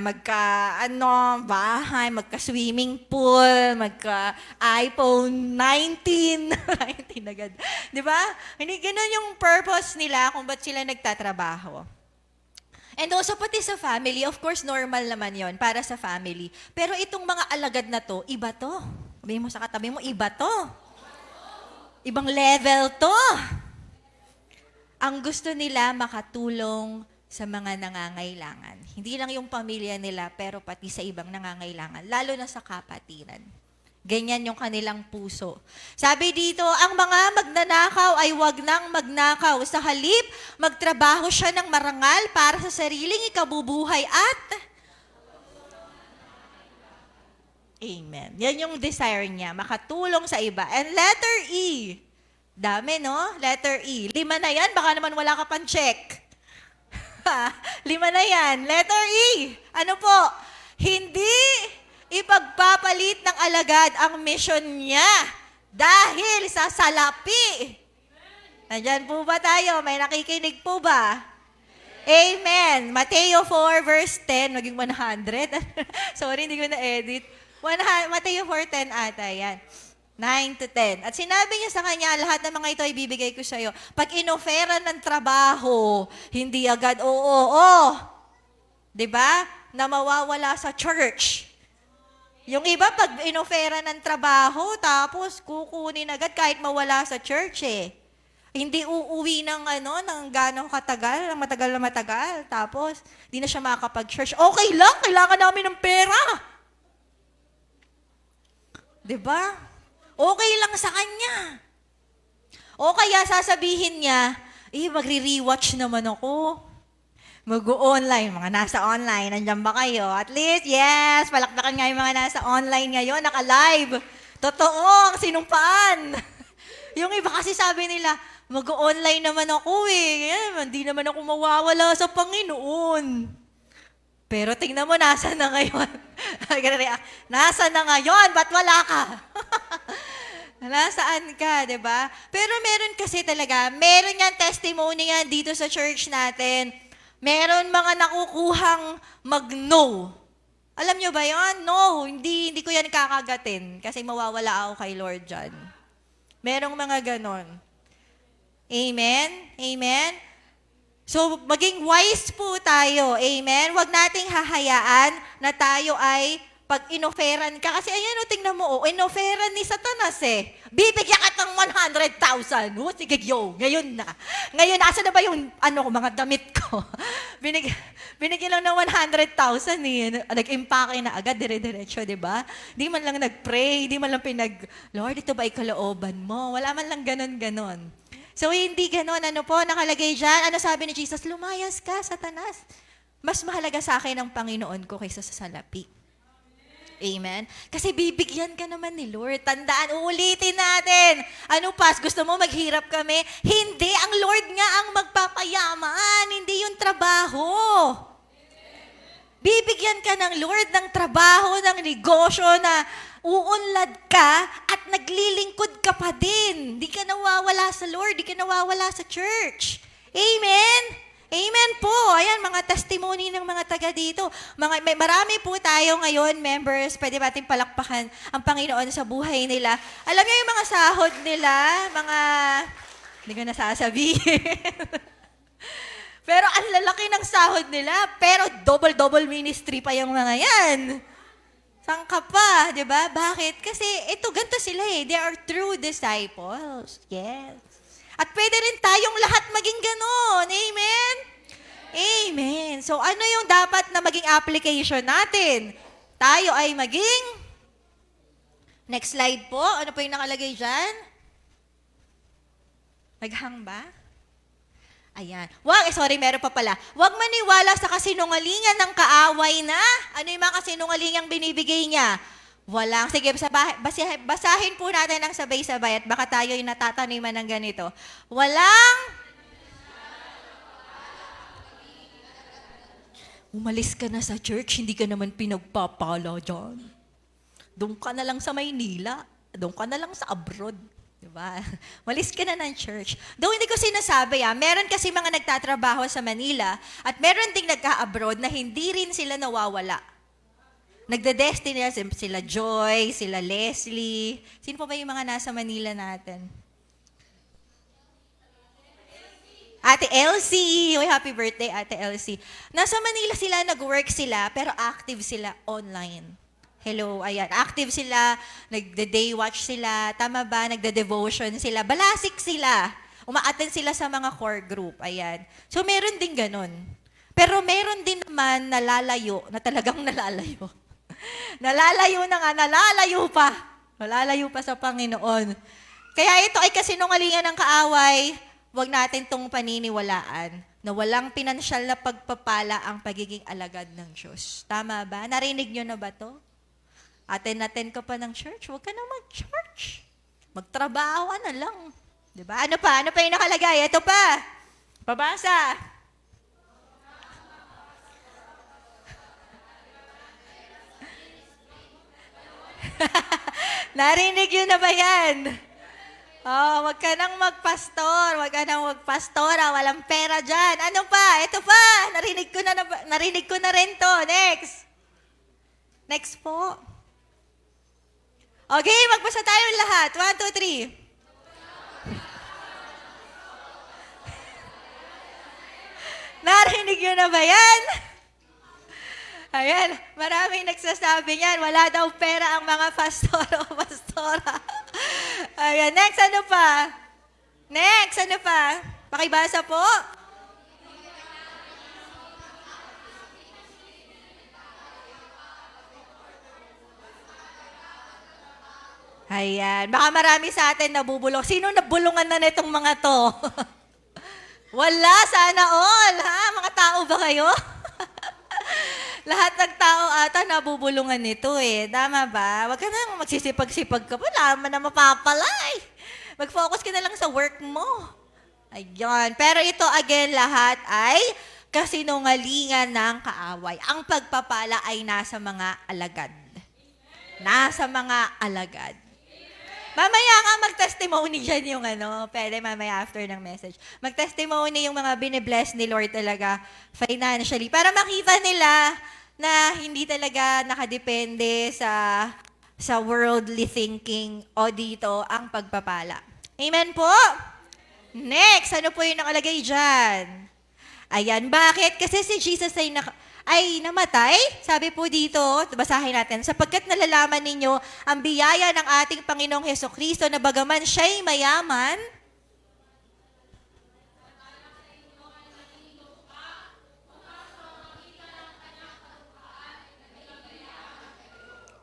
bahay, magka-swimming pool, magka-iPhone 19. 19 agad. Di ba? Hindi ganun yung purpose nila kung ba't sila nagtatrabaho. And also, pati sa family, of course, normal naman yon para sa family. Pero itong mga alagad na to, iba to. Sabihin mo sa katabi mo, iba to. Ibang level to. Ang gusto nila makatulong sa mga nangangailangan. Hindi lang yung pamilya nila, pero pati sa ibang nangangailangan, lalo na sa kapatiran. Ganyan yung kanilang puso. Sabi dito, ang mga magnanakaw ay wag nang magnakaw. Sa halip, magtrabaho siya ng marangal para sa sariling ikabubuhay at... Amen. Yan yung desire niya, makatulong sa iba. And letter E. Dami, no? Letter E. 5 na yan, baka naman wala ka pang check. 5 na yan. Letter E. Ano po? Hindi ipagpapalit ng alagad ang mission niya dahil sa salapi. Nandyan po ba tayo? May nakikinig po ba? Amen. Mateo 4 verse 10, maging 100. Sorry, hindi ko na-edit. Mateo 4:10 ata yan. 9 to 10. At sinabi niya sa kanya, lahat ng mga ito ay bibigay ko sa iyo. Pag inofera ng trabaho, hindi agad oo. 'Di ba? Na mawawala sa church. Yung iba, pag inofera ng trabaho, tapos kukunin agad kahit mawala sa church eh. Hindi uuwi ng gano'ng katagal, ng matagal na matagal. Tapos, di na siya makakapag-church. Okay lang, kailangan namin ng pera. Diba? Okay lang sa kanya. O kaya sasabihin niya, magre-rewatch naman ako. Mag-online, mga nasa online, nandiyan ba kayo? At least, yes, palakpakan nga yung mga nasa online ngayon, naka-live. Totoo, ang sinumpaan. Yung iba kasi sabi nila, mag-online naman ako hindi naman ako mawawala sa Panginoon. Pero tingnan mo, nasa na ngayon? Nasa na ngayon? Ba't wala ka? Nasaan ka, di ba? Pero meron kasi talaga, meron yan testimony yan dito sa church natin. Meron mga nakukuhang mag-no. Alam nyo ba yun? No, hindi ko yan kakagatin kasi mawawala ako kay Lord dyan. Merong mga ganon. Amen? Amen? So, maging wise po tayo. Amen? Huwag nating hahayaan na tayo ay pag inoferan ka. Kasi ayan, tingnan mo, inoferan ni Satanas eh. Bibigyan ka ng 100,000. Sige, ngayon na. Ngayon, asa na ba yung mga damit ko? Binigyan lang ng 100,000 eh. Nag-impake na agad, dire-diretso, di ba? Di man lang nag-pray, di man lang Lord, ito ba kalooban mo? Wala man lang ganon-ganon. So, hindi ganon. Nakalagay dyan. Ano sabi ni Jesus? Lumayas ka, Satanas. Mas mahalaga sa akin ang Panginoon ko kaysa sa salapi. Amen? Kasi bibigyan ka naman ni Lord. Tandaan, uulitin natin. Ano pas, gusto mo maghirap kami? Hindi, ang Lord nga ang magpapayaman, hindi yung trabaho. Bibigyan ka ng Lord ng trabaho, ng negosyo na uunlad ka at naglilingkod ka ka pa din. Di ka nawawala sa Lord, di ka nawawala sa church. Amen? Amen po. Ayan, mga testimony ng mga taga dito. Marami po tayo ngayon, members, pwede natin palakpakan ang Panginoon sa buhay nila. Alam niyo yung mga sahod nila, hindi ko nasasabihin. Pero ang lalaki ng sahod nila, pero double ministry pa yung mga yan. Saan ka pa, di ba? Bakit? Kasi ganito sila eh. They are true disciples. Yes. At pwede rin tayong lahat maging ganon. Amen? Amen. So ano yung dapat na maging application natin? Tayo ay maging... Next slide po. Ano po yung nakalagay dyan? Maghang ba? Ayan. Meron pa pala. Huwag maniwala sa kasinungalingan ng kaaway na. Ano yung mga kasinungalingang binibigay niya? Walang. Sige, basahin po natin ng sabay-sabay at baka tayo yung natataniman ng ganito. Walang. Umalis ka na sa church, hindi ka naman pinagpapala dyan. Doon ka na lang sa Maynila. Doon ka na lang sa abroad. Diba? Malis ka na ng church. Though hindi ko sinasabi, meron kasi mga nagtatrabaho sa Manila at meron ding nagka-abroad na hindi rin sila nawawala. Nagde-destiny sila Joy, sila Leslie. Sino pa ba yung mga nasa Manila natin? Ate Elsie. Uy, happy birthday, Ate Elsie. Nasa Manila sila, nag-work sila, pero active sila online. Hello, ayan. Active sila, nagde-day watch sila, tama ba? Nagde-devotion sila, balasik sila. Uma-attend sila sa mga core group, ayan. So, meron din ganun. Pero meron din naman nalalayo, na talagang nalalayo. Nalalayo na nga, nalalayo pa sa Panginoon. Kaya ito ay kasinungalingan ng kaaway, huwag natin tong paniniwalaan na walang pinansyal na pagpapala ang pagiging alagad ng Diyos. Tama ba? Narinig nyo na ba to? Attend ka pa ng church, huwag ka na mag-church. Magtrabaho ka na lang. Diba? Ano pa? Ano pa yung nakalagay? Ito pa. Pabasa. Narinig yun na ba yan? Oh, wag ka nang magpastor, wag ka nang magpastora, walang pera dyan. Ano pa? Ito pa. Narinig ko na rin to. Next. Next po. Okay, magbasa tayo lahat. 1, 2, 3. Narinig yun na ba yan? Ayan, maraming nagsasabi niyan, wala daw pera ang mga pastor o pastora. Ayan, next, ano pa? Next, ano pa? Pakibasa po. Ayan, baka marami sa atin nabubulong. Sino nabulungan na nitong mga to? Wala, sana all. Ha? Mga tao ba kayo? Lahat ng tao ata nabubulungan nito eh. Tama ba? Huwag ka na magsisipag-sipag ka. Wala man na mapapalay. Mag-focus ka na lang sa work mo. Ayan. Pero ito again, lahat ay kasinungalingan ng kaaway. Ang pagpapala ay nasa mga alagad. Nasa mga alagad. Mamaya nga mag-testimony dyan yung pwede mamaya after ng message. Mag-testimony yung mga binibless ni Lord talaga financially para makita nila na hindi talaga nakadepende sa worldly thinking o dito ang pagpapala. Amen po? Next, ano po yung nakalagay dyan? Ayan, bakit? Kasi si Jesus ay namatay, sabi po dito, basahin natin, sapagkat nalalaman ninyo ang biyaya ng ating Panginoong Hesukristo na bagaman siya'y mayaman,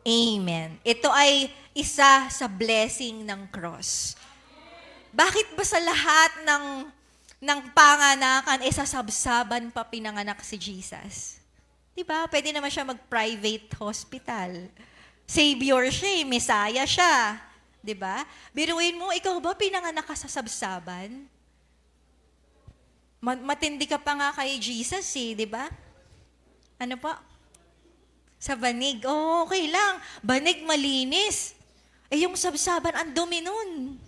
Amen. Ito ay isa sa blessing ng cross. Bakit ba sa lahat ng panganakan, sabsaban pa pinanganak si Jesus? Diba? Pwede naman siya mag-private hospital. Savior siya, Messiah siya. Diba? Biruin mo, ikaw ba pinanganak ka sa sabsaban? Matindi ka pa nga kay Jesus diba? Ano po? Sa banig. Oh, okay lang. Banig malinis. Yung sabsaban, ang dumi nun.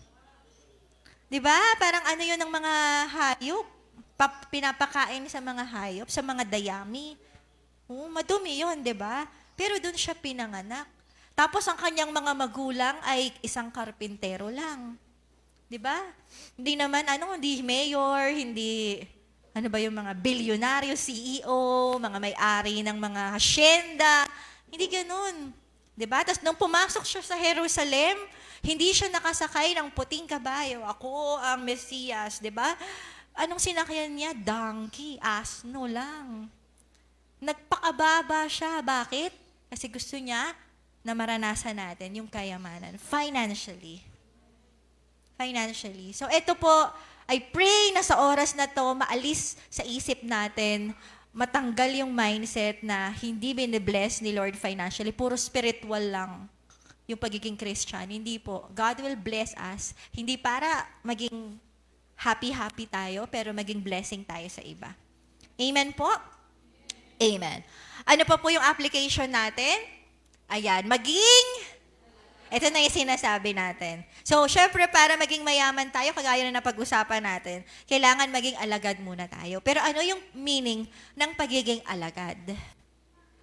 'Di ba? Parang ano yun ng mga hayop. Pinapakain sa mga hayop, sa mga dayami. Madumi yun, 'di ba? Pero doon siya pinanganak. Tapos ang kanyang mga magulang ay isang karpintero lang. 'Di ba? Hindi naman hindi mayor, hindi ano ba yung mga bilyonaryo, CEO, mga may-ari ng mga hacienda. Hindi ganoon. 'Di ba? Tapos nung pumasok siya sa Jerusalem, hindi siya nakasakay ng puting kabayo. Ako ang Mesiyas, 'di ba? Anong sinakyan niya? Donkey, asno lang. Nagpakababa siya. Bakit? Kasi gusto niya na maranasan natin yung kayamanan financially. Financially. So ito po, I pray na sa oras na to, maalis sa isip natin, matanggal yung mindset na hindi binibless ni Lord financially, puro spiritual lang yung pagiging Christian. Hindi po. God will bless us. Hindi para maging happy-happy tayo, pero maging blessing tayo sa iba. Amen po? Amen. Ano pa po yung application natin? Ayan, ito na yung sinasabi natin. So, syempre, para maging mayaman tayo, kagaya na napag-usapan natin, kailangan maging alagad muna tayo. Pero ano yung meaning ng pagiging alagad?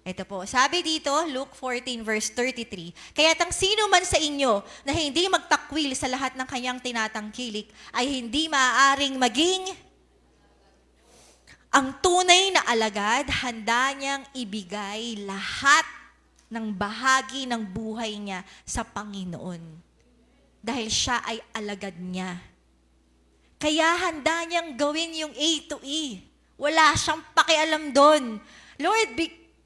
Ito po, sabi dito, Luke 14 verse 33, kaya't ang sino man sa inyo na hindi magtakwil sa lahat ng kanyang tinatangkilik ay hindi maaaring maging ang tunay na alagad, handa niyang ibigay lahat ng bahagi ng buhay niya sa Panginoon. Dahil siya ay alagad niya. Kaya handa niyang gawin yung A to E. Wala siyang pakialam doon. Lord,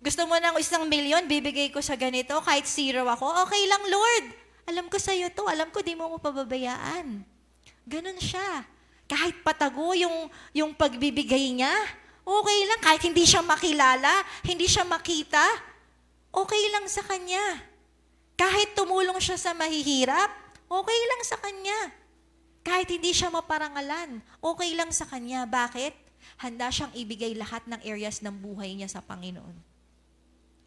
gusto mo ng 1,000,000, bibigay ko sa ganito, kahit 0 ako, okay lang, Lord. Alam ko sa'yo to, alam ko di mo mo pababayaan. Ganun siya. Kahit patago yung pagbibigay niya, okay lang. Kahit hindi siya makilala, hindi siya makita, okay lang sa kanya. Kahit tumulong siya sa mahihirap, okay lang sa kanya. Kahit hindi siya maparangalan, okay lang sa kanya. Bakit? Handa siyang ibigay lahat ng areas ng buhay niya sa Panginoon.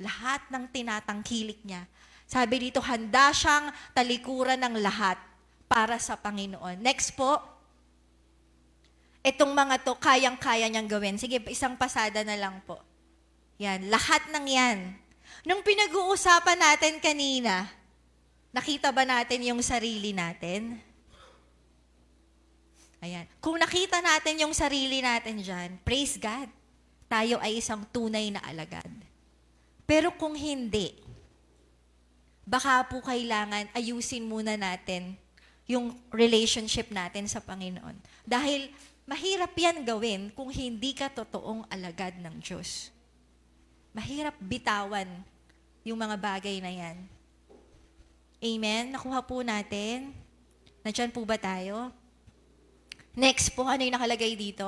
Lahat ng tinatangkilik niya. Sabi dito, handa siyang talikuran ng lahat para sa Panginoon. Next po, itong mga to, kayang-kaya niyang gawin. Sige, isang pasada na lang po. Yan, lahat ng yan. Nung pinag-uusapan natin kanina, nakita ba natin yung sarili natin? Ayan. Kung nakita natin yung sarili natin dyan, praise God, tayo ay isang tunay na alagad. Pero kung hindi, baka po kailangan ayusin muna natin yung relationship natin sa Panginoon. Dahil mahirap yan gawin kung hindi ka totoong alagad ng Diyos. Mahirap bitawan yung mga bagay na yan. Amen? Nakuha po natin. Nandiyan po ba tayo? Next po, ano yung nakalagay dito?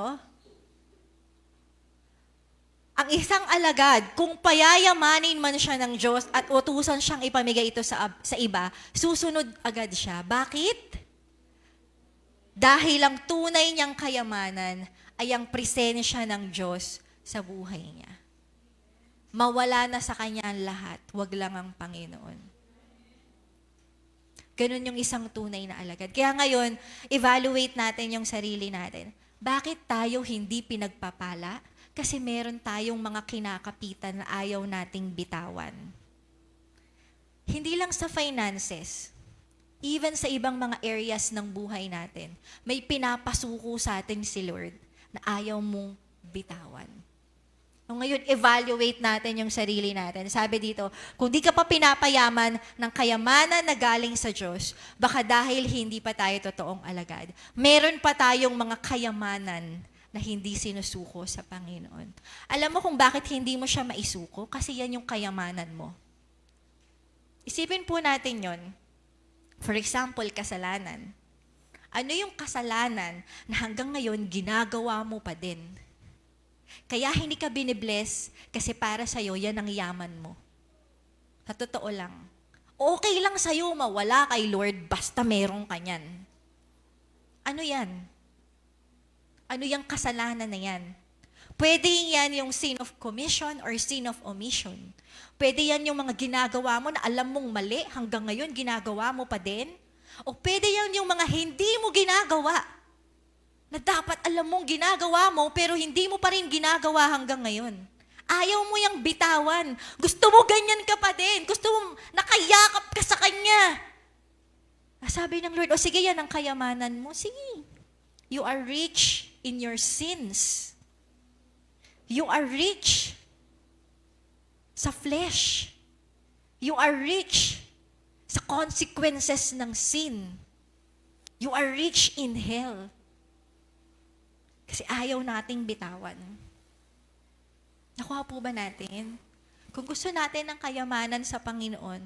Ang isang alagad, kung payayamanin man siya ng Diyos at utusan siyang ipamigay ito sa iba, susunod agad siya. Bakit? Dahil ang tunay niyang kayamanan ay ang presensya ng Diyos sa buhay niya. Mawala na sa kanya ang lahat, wag lang ang Panginoon. Ganun yung isang tunay na alagad. Kaya ngayon, evaluate natin yung sarili natin. Bakit tayo hindi pinagpapala? Kasi meron tayong mga kinakapitan na ayaw nating bitawan. Hindi lang sa finances, even sa ibang mga areas ng buhay natin, may pinapasuko sa atin si Lord na ayaw mong bitawan. So ngayon, evaluate natin yung sarili natin. Sabi dito, kung di ka pa pinapayaman ng kayamanan na galing sa Diyos, baka dahil hindi pa tayo totoong alagad, meron pa tayong mga kayamanan na hindi sinusuko sa Panginoon. Alam mo kung bakit hindi mo siya maisuko? Kasi yan yung kayamanan mo. Isipin po natin yon. For example, kasalanan. Ano yung kasalanan na hanggang ngayon ginagawa mo pa din? Kaya hindi ka binibless kasi para sa'yo yan ang yaman mo. Sa totoo lang. Okay lang sa'yo mawala kay Lord basta meron ka niyan. Ano yan? Ano yung kasalanan na yan? Pwede yan yung sin of commission or sin of omission. Pwede yan yung mga ginagawa mo na alam mong mali, hanggang ngayon ginagawa mo pa din. O pwede yan yung mga hindi mo ginagawa, na dapat alam mong ginagawa mo pero hindi mo pa rin ginagawa hanggang ngayon. Ayaw mo yung bitawan. Gusto mo ganyan ka pa din. Gusto mo nakayakap ka sa Kanya. Sabi ng Lord, o sige, yan ang kayamanan mo. Sige. You are rich in your sins. You are rich sa flesh. You are rich sa consequences ng sin. You are rich in hell. Kasi ayaw nating bitawan. Nakuha po ba natin? Kung gusto natin ng kayamanan sa Panginoon,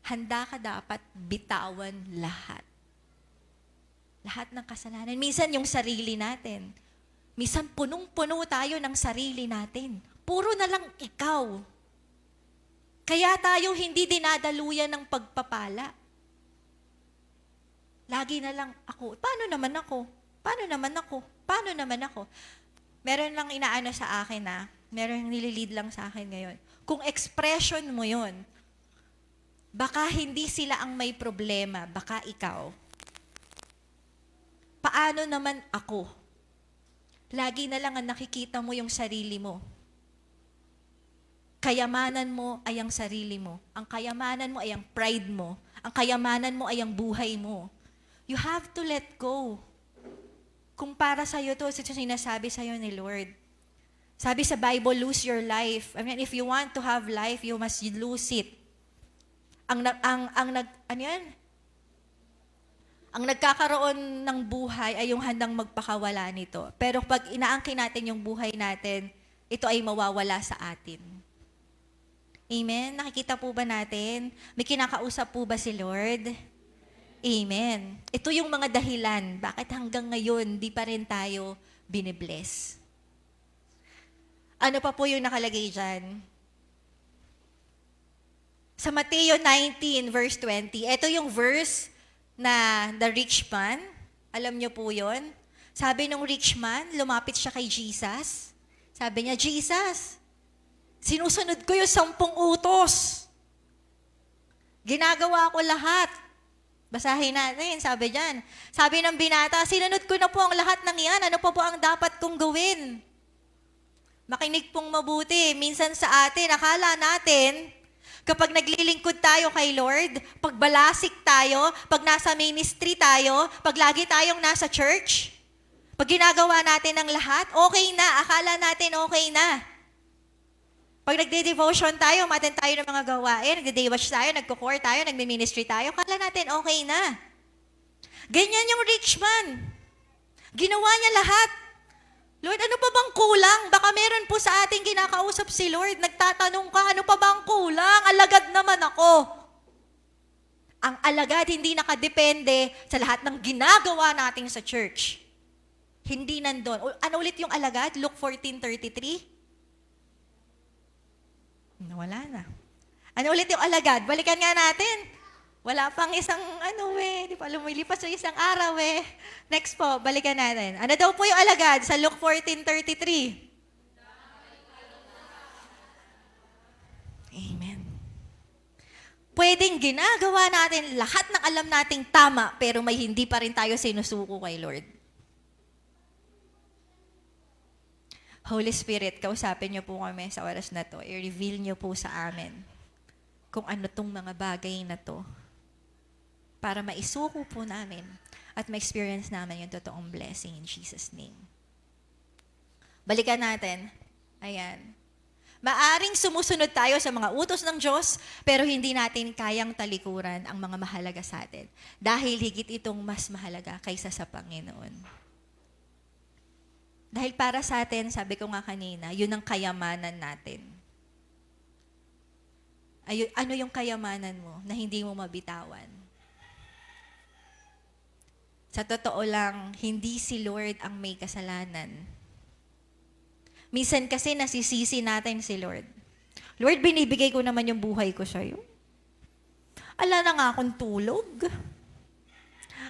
handa ka dapat bitawan lahat. Lahat ng kasalanan. Minsan yung sarili natin. Minsan punong-puno tayo ng sarili natin. Puro na lang ikaw. Kaya tayo hindi dinadaluyan ng pagpapala. Lagi na lang ako. Paano naman ako? Paano naman ako? Paano naman ako? Meron lang inaano sa akin meron nililid lang sa akin ngayon. Kung expression mo yon, baka hindi sila ang may problema, baka ikaw. Paano naman ako? Lagi na lang ang nakikita mo yung sarili mo. Kayamanan mo ay ang sarili mo. Ang kayamanan mo ay ang pride mo. Ang kayamanan mo ay ang buhay mo. You have to let go. Kung para sa'yo to, ito sinasabi sa'yo ni Lord. Sabi sa Bible, lose your life. I mean, if you want to have life, you must lose it. Ang nagkakaroon ng buhay ay yung handang magpakawala nito. Pero pag inaangkin natin yung buhay natin, ito ay mawawala sa atin. Amen? Nakikita po ba natin? May kinakausap po ba si Lord? Amen. Ito yung mga dahilan. Bakit hanggang ngayon, di pa rin tayo binibless? Ano pa po yung nakalagay dyan? Sa Mateo 19, verse 20, ito yung verse na the rich man. Alam niyo po yun? Sabi ng rich man, lumapit siya kay Jesus. Sabi niya, Jesus, sinusunod ko yung 10 utos. Ginagawa ko lahat. Basahin natin, sabi dyan. Sabi ng binata, sinunod ko na po ang lahat ng yan. Ano pa po ang dapat kong gawin? Makinig pong mabuti. Minsan sa atin, akala natin, kapag naglilingkod tayo kay Lord, pag balasik tayo, pag nasa ministry tayo, pag lagi tayong nasa church, pag ginagawa natin ang lahat, okay na. Akala natin okay na. Pag nagde-devotion tayo, umattend tayo ng mga gawain, nagde-daywatch tayo, nagko-core tayo, nagme-ministry tayo, akala natin okay na. Ganyan yung rich man. Ginawa niya lahat. Lord, ano pa bang kulang? Baka meron po sa ating kinakausap si Lord. Nagtatanong ka, ano pa bang kulang? Alagad naman ako. Ang alagad hindi nakadepende sa lahat ng ginagawa natin sa church. Hindi nandun. Ano ulit yung alagad? Luke 14:33? Wala na. Ano ulit yung alagad? Balikan nga natin. Wala pang isang di pa lumilipas sa isang araw Next po, balikan natin. Ano daw po yung alagad sa Luke 14:33? Amen. Pwedeng ginagawa natin lahat ng alam nating tama, pero may hindi pa rin tayo sinusuko kay Lord. Holy Spirit, kausapin niyo po kami sa oras na to. I-reveal niyo po sa amin kung ano tong mga bagay na to para maisuko po namin at ma-experience namin yung totoong blessing in Jesus' name. Balikan natin. Ayan. Maaring sumusunod tayo sa mga utos ng Diyos, pero hindi natin kayang talikuran ang mga mahalaga sa atin dahil higit itong mas mahalaga kaysa sa Panginoon. Dahil para sa atin, sabi ko nga kanina, yun ang kayamanan natin. Ano yung kayamanan mo na hindi mo mabitawan? Sa totoo lang, hindi si Lord ang may kasalanan. Minsan kasi nasisisi natin si Lord. Lord, binibigay ko naman yung buhay ko sa'yo. Ala na nga akong tulog.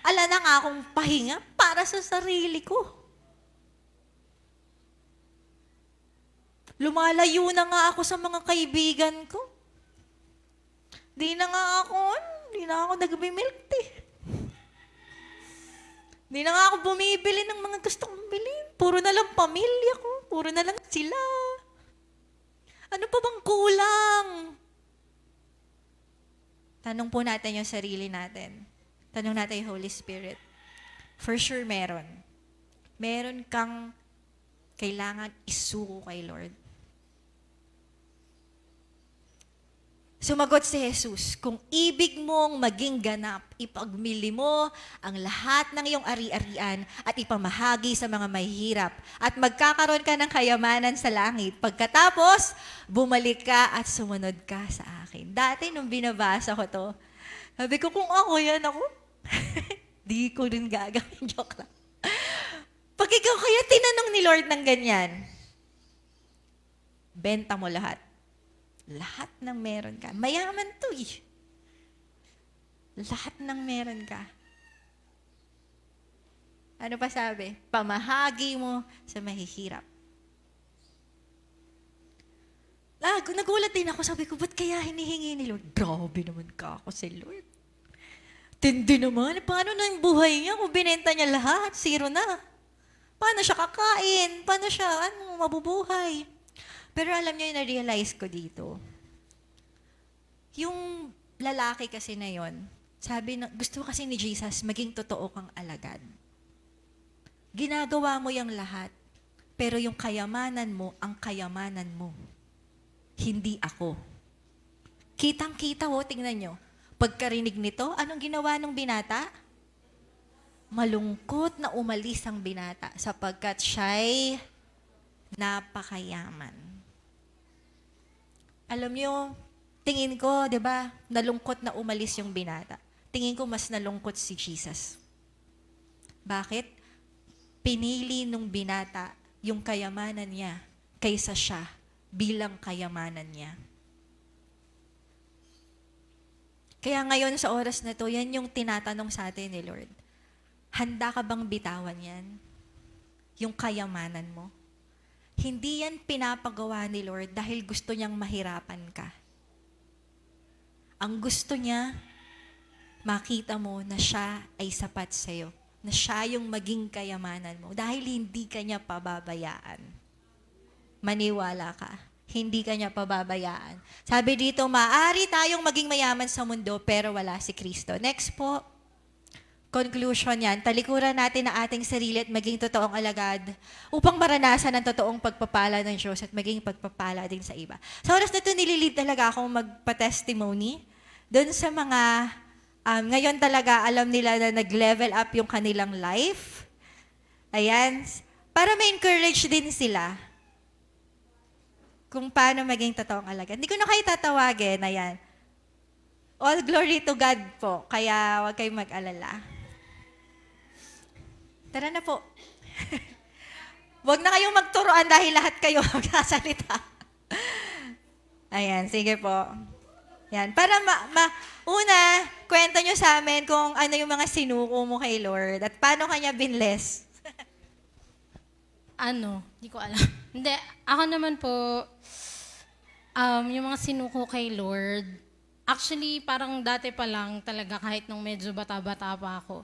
Ala na nga akong pahinga para sa sarili ko. Lumalayo na nga ako sa mga kaibigan ko. Di na ako nagbe-milk tea. Hindi na nga ako bumibili ng mga gusto kong bilhin. Puro na lang pamilya ko. Puro na lang sila. Ano pa bang kulang? Tanong po natin yung sarili natin. Tanong natin yung Holy Spirit. For sure meron. Meron kang kailangan isuko kay Lord. Sumagot si Jesus, kung ibig mong maging ganap, ipagmili mo ang lahat ng iyong ari-arian at ipamahagi sa mga mahihirap at magkakaroon ka ng kayamanan sa langit. Pagkatapos, bumalik ka at sumunod ka sa akin. Dati nung binabasa ko to, sabi ko, kung ako yan ako, di ko rin gagawin. Joke lang. Pag ikaw kaya tinanong ni Lord ng ganyan, benta mo lahat. Lahat ng meron ka. Mayaman to eh. Lahat ng meron ka. Ano pa sabi? Pamahagi mo sa mahihirap. Nagulat din ako. Sabi ko, ba't kaya hinihingi ni Lord? Grabe naman ka ako si Lord. Tindi naman. Paano na yung buhay niya kung binenta niya lahat? Zero na. Paano siya kakain? Paano siya mabubuhay? Pero alam niyo yung na-realize ko dito, yung lalaki kasi na yon, sabi na, gusto kasi ni Jesus, maging totoo kang alagad. Ginagawa mo yung lahat, pero yung kayamanan mo, ang kayamanan mo. Hindi ako. Kitang-kita tingnan nyo. Pagkarinig nito, anong ginawa ng binata? Malungkot na umalis ang binata sapagkat siya'y napakayaman. Alam nyo, tingin ko, di ba, nalungkot na umalis yung binata. Tingin ko mas nalungkot si Jesus. Bakit? Pinili nung binata yung kayamanan niya kaysa siya bilang kayamanan niya. Kaya ngayon sa oras na to, yan yung tinatanong sa atin ni Lord. Handa ka bang bitawan yan? Yung kayamanan mo? Hindi yan pinapagawa ni Lord dahil gusto niyang mahirapan ka. Ang gusto niya, makita mo na siya ay sapat sa'yo. Na siya yung maging kayamanan mo dahil hindi ka niya pababayaan. Maniwala ka. Hindi ka niya pababayaan. Sabi dito, maaari tayong maging mayaman sa mundo pero wala si Kristo. Next po. Conclusion yan, talikuran natin na ating sarili at maging totoong alagad upang maranasan ang totoong pagpapala ng Diyos at maging pagpapala din sa iba. Sa oras na ito, nililid talaga akong magpa-testimony doon sa mga, ngayon talaga alam nila na nag-level up yung kanilang life. Ayan, para ma-encourage din sila kung paano maging totoong alagad. Hindi ko na kayo tatawagin, ayan. All glory to God po, kaya huwag kayong mag-alala. Tara na po. Huwag na kayong magturoan dahil lahat kayo magsasalita. Ayan, sige po. Ayan, para una, kwento nyo sa amin kung ano yung mga sinuko mo kay Lord at paano kanya binless. Hindi ko alam. Hindi, ako naman po, yung mga sinuko kay Lord, actually, parang dati pa lang talaga kahit nung medyo bata-bata pa ako.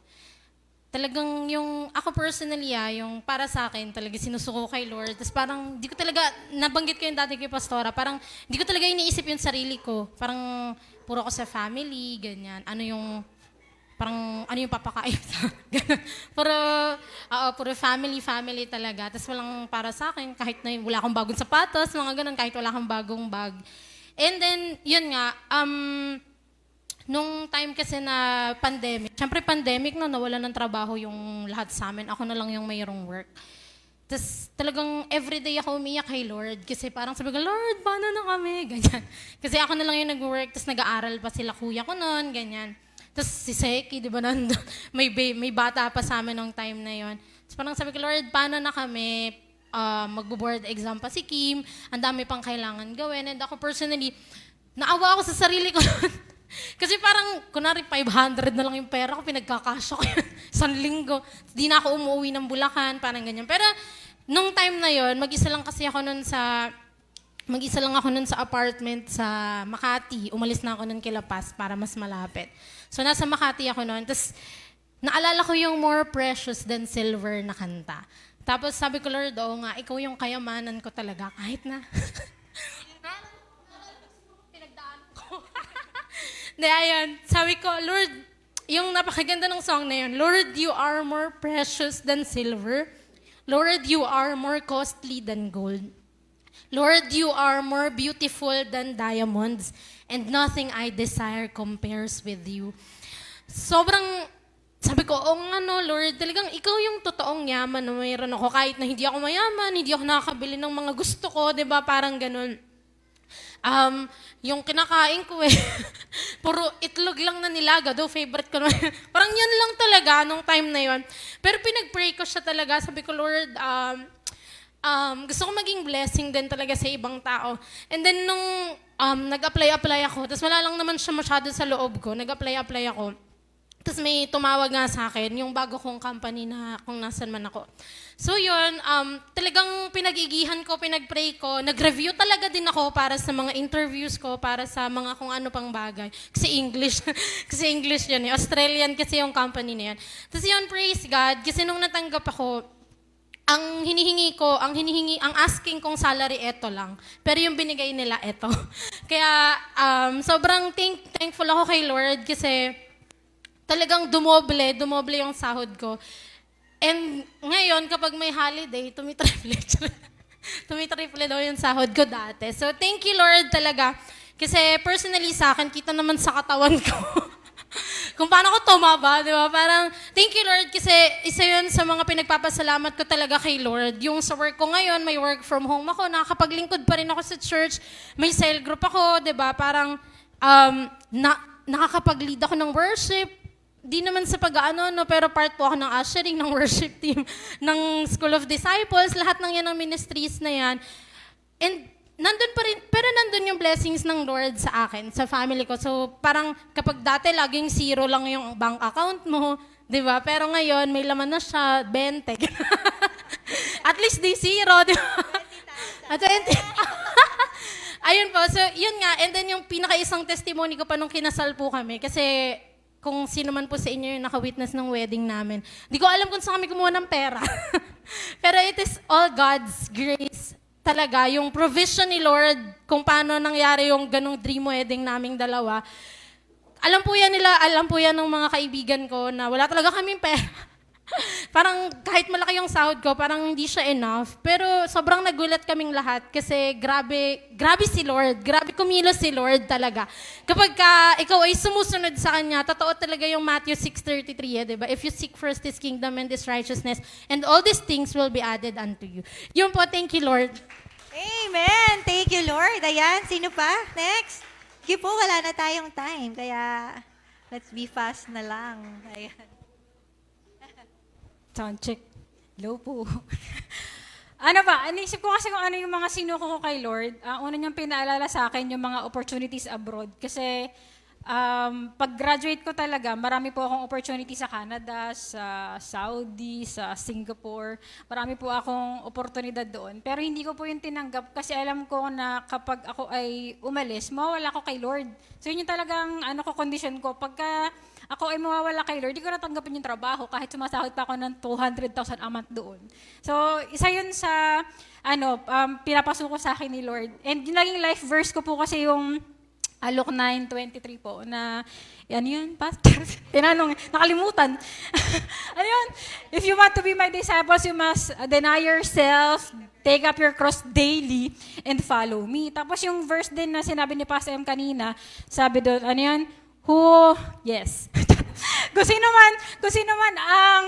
Talagang yung, ako personally yung para sa akin, talaga sinusuko kay Lord. Tapos parang, di ko talaga, nabanggit ko yung dati kay Pastora, parang, di ko talaga iniisip yung sarili ko. Parang, puro ko sa family, ganyan. Ano yung papakain sa ganun. Puro family talaga. Tapos walang para sa akin, kahit na wala akong bagong sapatos, mga ganun, kahit wala akong bagong bag. And then, yun nga, nung time kasi na pandemic, syempre pandemic na nawala ng trabaho yung lahat sa amin. Ako na lang yung mayroong work. Tapos talagang everyday ako umiyak kay Lord kasi parang sabi ko, Lord, paano na kami? Ganyan. Kasi ako na lang yung nag-work, tapos nag-aaral pa sila kuya ko noon, ganyan. Tapos si Seki, di ba nandun, may bata pa sa amin nung time na yon. Tapos parang sabi ko, Lord, paano na kami? Magbo-board exam pa si Kim, ang dami pang kailangan gawin. And ako personally, naawa ako sa sarili ko noon. Kasi parang, kunwari 500 na lang yung pera ko, pinagkakasya ko yun. Isang linggo. Di na ako umuwi ng Bulacan, parang ganyan. Pero, nung time na yon, mag-isa lang ako nun sa apartment sa Makati. Umalis na ako nun kila Paz para mas malapit. So, nasa Makati ako nun. Tapos, naalala ko yung more precious than silver na kanta. Tapos sabi ko, Lord, oo nga, ikaw yung kayamanan ko talaga, kahit na. Pinagdaan ko. Hindi, ayun. Sabi ko, Lord, yung napakaganda ng song na yun, Lord, you are more precious than silver. Lord, you are more costly than gold. Lord, you are more beautiful than diamonds, and nothing I desire compares with you. Sobrang, sabi ko, oo nga no, Lord, talagang ikaw yung totoong yaman na mayroon ako. Kahit na hindi ako mayaman, hindi ako nakakabili ng mga gusto ko, di ba? Parang ganun. Yung kinakain ko puro itlog lang na nilaga, though favorite ko naman. Parang yun lang talaga nung time na yun. Pero pinag-pray ko siya talaga. Sabi ko, Lord, gusto ko maging blessing din talaga sa ibang tao. And then nung nag-apply ako, tapos wala lang naman siya masyado sa loob ko, nag-apply ako. Tapos may tumawag nga sa akin, yung bago kong company na kung nasan man ako. So yun, talagang pinag-igihan ko, pinag-pray ko, nag-review talaga din ako para sa mga interviews ko, para sa mga kung ano pang bagay. Kasi English, kasi English yan Australian kasi yung company na yan. Tapos yun, praise God, kasi nung natanggap ako, ang asking kong salary, eto lang. Pero yung binigay nila, eto. Kaya sobrang thankful ako kay Lord kasi talagang dumoble yung sahod ko. And ngayon, kapag may holiday, tumitriple daw yung sahod ko dati. So thank you Lord talaga. Kasi personally sa akin, kita naman sa katawan ko. Kung paano ko tumaba, di ba? Parang, thank you Lord kasi isa yun sa mga pinagpapasalamat ko talaga kay Lord. Yung sa work ko ngayon, may work from home ako, nakakapaglingkod pa rin ako sa church, may cell group ako, di ba? Parang, nakakapag-lead ako ng worship. Di naman sa pag-ano, no, pero part po ako ng ushering, ng worship team, ng School of Disciples, lahat ng yan ng ministries na yan. And nandun pa rin, pero nandun yung blessings ng Lord sa akin, sa family ko. So parang kapag dati laging 0 lang yung bank account mo, di ba? Pero ngayon, may laman na siya, 20. At least di 0, di ba? 20. Ayun po, so yun nga. And then yung pinaka-isang testimony ko pa nung kinasal po kami, kasi kung sino man po sa inyo yung naka-witness ng wedding namin. Di ko alam kung saan kami kumuha ng pera. Pero it is all God's grace talaga. Yung provision ni Lord, kung paano nangyari yung ganong dream wedding naming dalawa. Alam po yan ng mga kaibigan ko na wala talaga kaming pera. Parang kahit malaki yung sahod ko, parang hindi siya enough. Pero sobrang nagulat kaming lahat kasi grabe si Lord. Grabe kumilos si Lord talaga. Kapag ikaw ay sumusunod sa Kanya, totoo talaga yung Matthew 6:33, diba? If you seek first His kingdom and His righteousness, and all these things will be added unto you. Yun po, thank you Lord. Amen! Thank you, Lord. Ayan, sino pa? Next. Sige po, wala na tayong time. Kaya, let's be fast na lang. Ayan. Sound check. Hello po. Anisip ko kasi kung ano yung mga sinuko ko kay Lord. Una niyang pinaalala sa akin yung mga opportunities abroad. Kasi pag-graduate ko talaga, marami po akong opportunity sa Canada, sa Saudi, sa Singapore. Marami po akong oportunidad doon. Pero hindi ko po yung tinanggap kasi alam ko na kapag ako ay umalis, mawawala ko kay Lord. So yun yung talagang condition ko. Pagka ako ay mawawala kay Lord, di ko natanggapin yung trabaho kahit sumasahod pa ako ng 200,000 a month doon. So, isa yun sa, pinapasuko sa akin ni Lord. And yung naging life verse ko po kasi yung Luke 9:23 po na, yan yun, pastor, tinanong, nakalimutan. Ano yun? If you want to be my disciples, you must deny yourself, take up your cross daily, and follow me. Tapos yung verse din na sinabi ni Pastor M kanina, sabi doon, ano yun? Yes. Kung sino man ang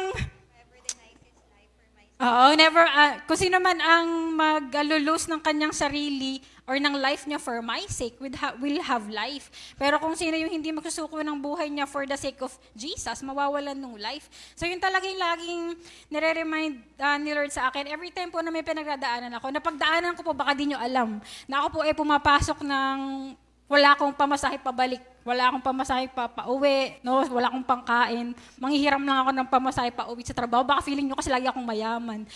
kung sino man ang mag-lose ng kanyang sarili or ng life niya for my sake will have life. Pero kung sino yung hindi magsusuko ng buhay niya for the sake of Jesus, mawawalan ng life. So yun talaga yung laging nire-remind ni Lord sa akin. Every time po na may pinagdadaanan ako, napagdaanan ko po, baka di nyo alam, na ako po ay pumapasok ng wala akong pamasahe pabalik wala akong pamasahe pa pauwi, no? Wala akong pangkain. Manghihiram lang ako ng pamasahe pauwi sa trabaho. Baka feeling nyo kasi lagi akong mayaman.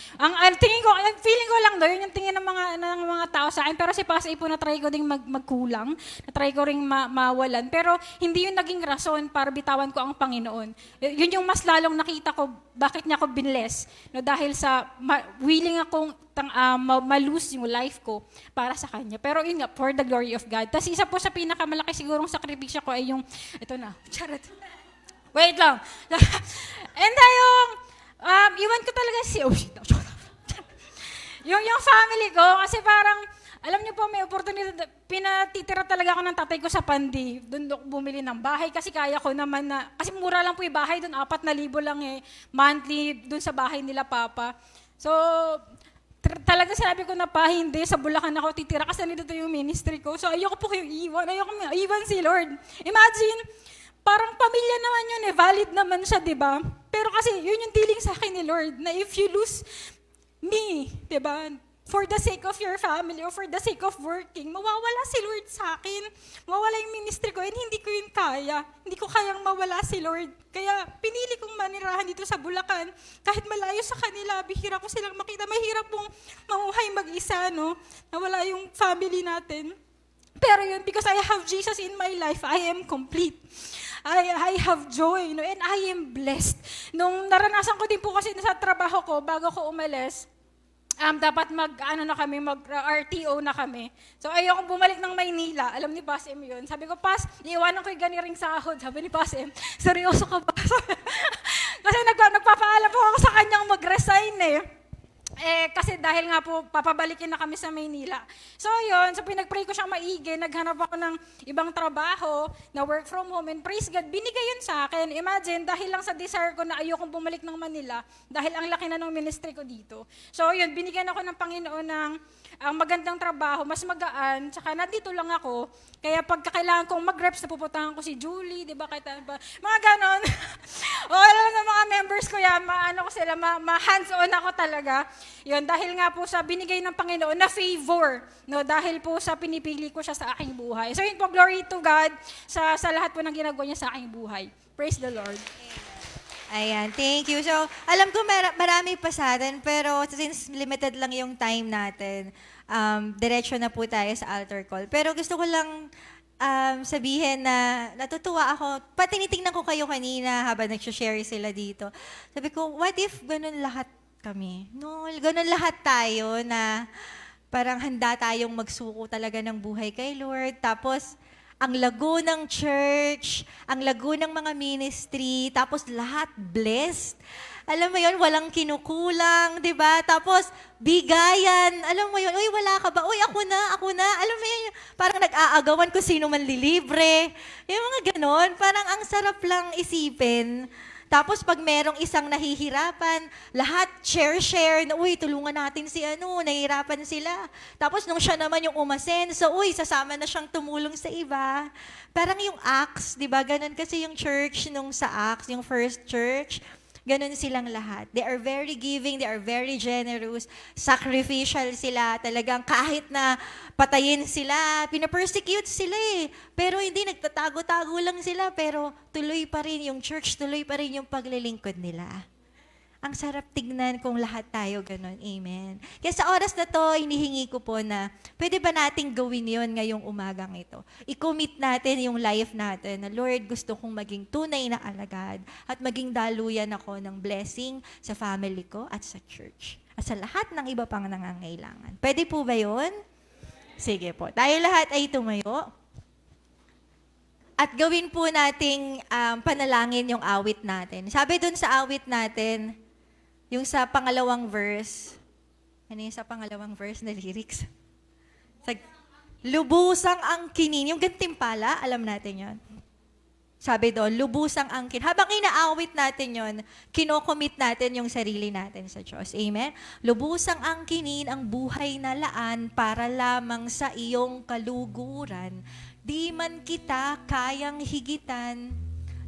Feeling ko lang daw, yun yung tingin ng mga tao sa akin. Pero si Pastor po, na-try ko ding magkulang. Na-try ko ring mawalan. Pero hindi yun naging rason para bitawan ko ang Panginoon. Yun yung mas lalong nakita ko, bakit niya ako binless. No? Dahil sa willing akong malose yung life ko para sa Kanya. Pero yun nga, for the glory of God. Tapos isa po sa pinakamalaki sigurong sakripisyo ko ay yung, ito na, charot. Wait lang. And iwan ko talaga yung family ko, kasi parang, alam niyo po, may opportunity, pinatitira talaga ako ng tatay ko sa Pandi. Doon ako bumili ng bahay kasi kaya ko naman na, kasi mura lang po yung bahay doon, 4,000 lang monthly doon sa bahay nila Papa. So, talaga sinabi ko na pa, hindi, sa Bulacan ako titira kasi nandito yung ministry ko. So, ayoko po kayong iwan. Ayoko iwan si Lord. Imagine, parang pamilya naman yun valid naman siya, di ba? Pero kasi, yun yung dealing sa akin ni Lord, na if you lose me, di ba? For the sake of your family or for the sake of working, mawawala si Lord sa akin. Mawawala yung ministry ko and hindi ko yun kaya. Hindi ko kayang mawala si Lord. Kaya pinili kong manirahan dito sa Bulacan. Kahit malayo sa kanila, bihira ko silang makita. Mahirap pong mamuhay mag-isa, no? Nawala yung family natin. Pero yun, because I have Jesus in my life, I am complete. I have joy, no? And I am blessed. Nung naranasan ko din po kasi sa trabaho ko, bago ko umalis, dapat mag-RTO na kami. So, ayokong bumalik ng Maynila. Alam ni Pas M yun. Sabi ko, Pas, iiwanan ko yung ganiring sahod. Sabi ni Pas M, seryoso ka ba? Kasi nagpapaalam po ako sa kanyang mag-resign kasi dahil nga po, papabalikin na kami sa Maynila. So yun, so pinag-pray ko siyang maigi, naghanap ako ng ibang trabaho na work from home, and praise God, binigay yun sa akin. Imagine, dahil lang sa desire ko na ayokong bumalik ng Manila, dahil ang laki na ng ministry ko dito. So yun, binigyan ako ng Panginoon ng magandang trabaho, mas magaan, tsaka nandito lang ako. Kaya pagka kailangan kong mag-reps, napupuntahan ko si Julie, di ba, mga ganon. O alam ng mga members ko yan, hands-on ako talaga. Yun, dahil nga po sa binigay ng Panginoon na favor, no, dahil po sa pinipili ko siya sa aking buhay. So yun po, glory to God sa lahat po ng ginagawa niya sa aking buhay. Praise the Lord. Ayan, thank you. So, alam ko marami pa sa atin, pero since limited lang yung time natin, diretso na po tayo sa altar call. Pero gusto ko lang sabihin na natutuwa ako. Tinitingnan ko kayo kanina habang nag-share sila dito. Sabi ko, what if ganun lahat kami? No, ganun lahat tayo na parang handa tayong magsuko talaga ng buhay kay Lord. Tapos, ang lago ng church, ang lago ng mga ministry, tapos lahat blessed. Alam mo yun, walang kinukulang, di ba? Tapos, bigayan. Alam mo yun, uy, wala ka ba? Uy, ako na. Alam mo yun, parang nag-aagawan kung sino man lilibre. Yung mga ganon, parang ang sarap lang isipin. Tapos pag merong isang nahihirapan, lahat share na, uy, tulungan natin si nahihirapan sila. Tapos nung siya naman yung umasen, so uy, sasama na siyang tumulong sa iba. Parang yung Acts, di ba? Ganon kasi yung church nung sa Acts, yung first church, ganon silang lahat. They are very giving, they are very generous, sacrificial sila. Talagang kahit na patayin sila, pinapersecute sila Pero hindi, nagtatago-tago lang sila. Pero tuloy pa rin yung church, tuloy pa rin yung paglilingkod nila. Ang sarap tignan kung lahat tayo ganon. Amen. Kaya sa oras na to, hinihingi ko po na pwede ba nating gawin yon ngayong umagang ito? I-commit natin yung life natin na, Lord, gusto kong maging tunay na alagad at maging daluyan ako ng blessing sa family ko at sa church. At sa lahat ng iba pang nangangailangan. Pwede po ba yon? Sige po. Tayo lahat ay tumayo. At gawin po nating panalangin yung awit natin. Sabi dun sa awit natin, yung sa pangalawang verse, ano yung sa pangalawang verse na lyrics? Lubusang angkinin. Yung gantimpala, alam natin yon. Sabi doon, lubusang angkin. Habang inaawit natin yon, kinocommit natin yung sarili natin sa Diyos. Amen? Lubusang angkinin ang buhay na laan para lamang sa iyong kaluguran. Di man kita kayang higitan,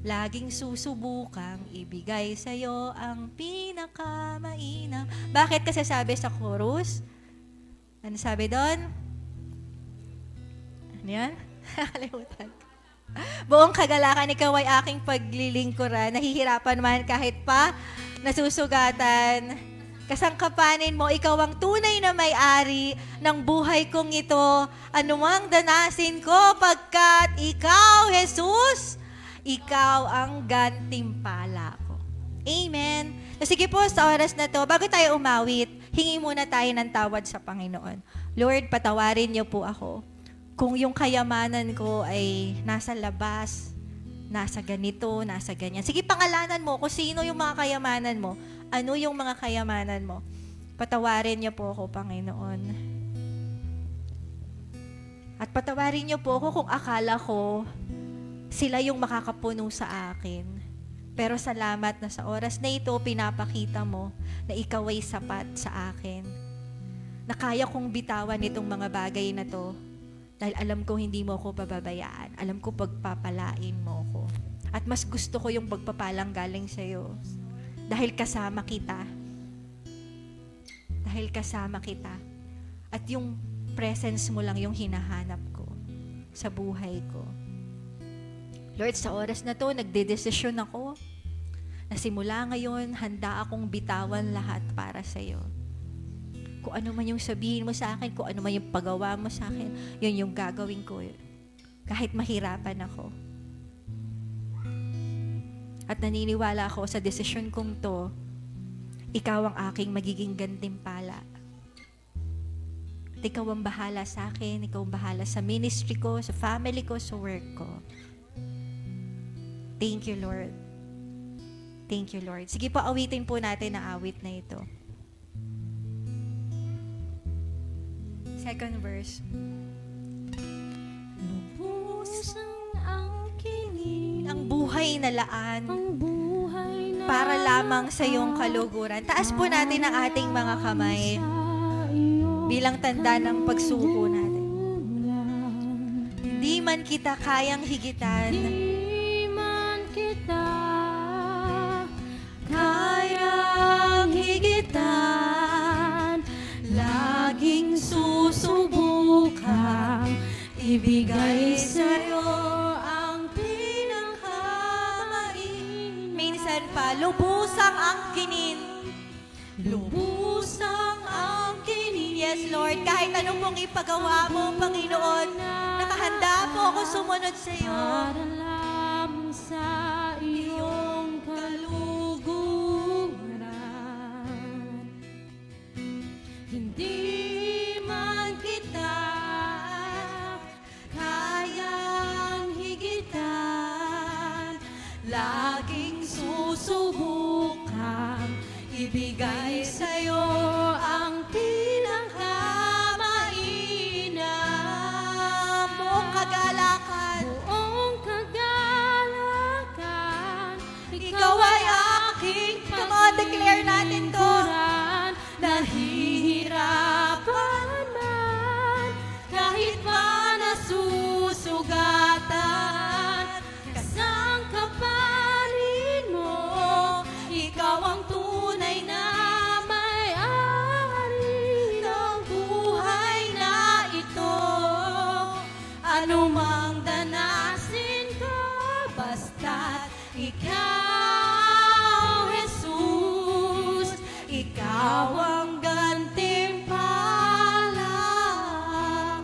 laging susubukang ibigay sa'yo ang pinakamainam. Bakit kasi sabi sa chorus? Ano sabi doon? Ano yan? Nakalimutan. Buong kagalakan, ikaw ay aking paglilingkuran. Nahihirapan man kahit pa nasusugatan. Kasangkapanin mo, ikaw ang tunay na may-ari ng buhay kong ito. Anumang danasin ko, pagkat ikaw, Jesus, ikaw ang gantimpala ko. Amen. So, sige po, sa oras na to, bago tayo umawit, hingi muna tayo ng tawad sa Panginoon. Lord, patawarin niyo po ako. Kung yung kayamanan ko ay nasa labas, nasa ganito, nasa ganyan. Sige, pangalanan mo kung sino yung mga kayamanan mo. Ano yung mga kayamanan mo. Patawarin niyo po ako, Panginoon. At patawarin niyo po ako kung akala ko sila yung makakapuno sa akin. Pero salamat na sa oras na ito, pinapakita mo na ikaw ay sapat sa akin. Na kaya kong bitawan itong mga bagay na to. Dahil alam ko hindi mo ako pababayaan. Alam ko pagpapalain mo ko. At mas gusto ko yung pagpapalang galing sa'yo. Dahil kasama kita. Dahil kasama kita. At yung presence mo lang yung hinahanap ko sa buhay ko. Lord, sa oras na to, nagdedesisyon ako na simula ngayon, handa akong bitawan lahat para sa'yo. Kung ano man yung sabihin mo sa akin, kung ano man yung pagawa mo sa akin, yun yung gagawin ko. Kahit mahirapan ako. At naniniwala ako sa desisyon kong to, ikaw ang aking magiging gantimpala. At ikaw ang bahala sa akin, ikaw ang bahala sa ministry ko, sa family ko, sa work ko. Thank you, Lord. Thank you, Lord. Sige po, awitin po natin ang awit na ito. Second verse. Lubusang ang kinig, Ang buhay na laan ang buhay na para lamang sa iyong kaluguran. Taas po natin ang ating mga kamay sa iyo bilang tanda ng pagsuko natin. lang. Hindi man kita kayang higitan, Di man kita kayang higitan, laging susubukang ibigay sa'yo ang pinakamain. Minsan pa, lubusang ang kinin. Lubusang ang kinin. Yes, Lord, kahit anong mong ipagawa mo, Panginoon, nakahanda po ako sumunod sa iyo. para lamang sa iyong kaluguran. Hindi man kita kayang higitan, laging susubukang ibigay sa'yo ang pinakamainam. Buong kagalakan, buong kagalakan, ikaw ay aking. Come on, declare natin to. lingkuran. Nahihirapan man, kahit pa nasusugatan, kasangkapanin mo, ikaw ang tunay na may-ari ng buhay na ito. Anumang danasin ko, basta't ikaw, Jesus, ikaw ang gantimpala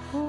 ko.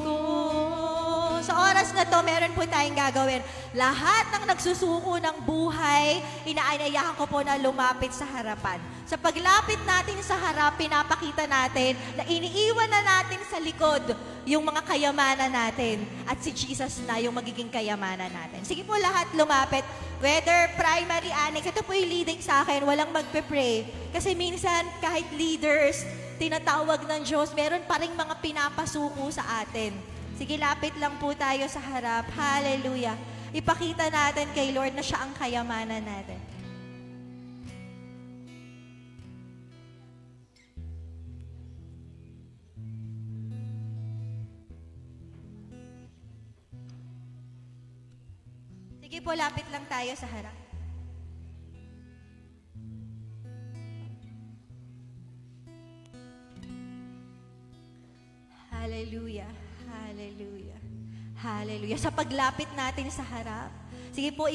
Sa oras na to, meron po tayong gagawin. Lahat ng nagsusuko ng buhay, inaanyayahan ko po na lumapit sa harapan. Sa paglapit natin sa harap, pinapakita natin na iniiwan na natin sa likod yung mga kayamanan natin. At si Jesus na yung magiging kayamanan natin. Sige po lahat lumapit. Whether primary, annex, ito po yung leading sa akin, walang magpe-pray. Kasi minsan, kahit leaders, tinatawag ng Diyos, meron pa rin mga pinapasuko sa atin. Sige, lapit lang po tayo sa harap. Hallelujah. Ipakita natin kay Lord na siya ang kayamanan natin. Sige po, lapit lang tayo sa harap. Hallelujah. Hallelujah. Hallelujah. Sa paglapit natin sa harap, sige po,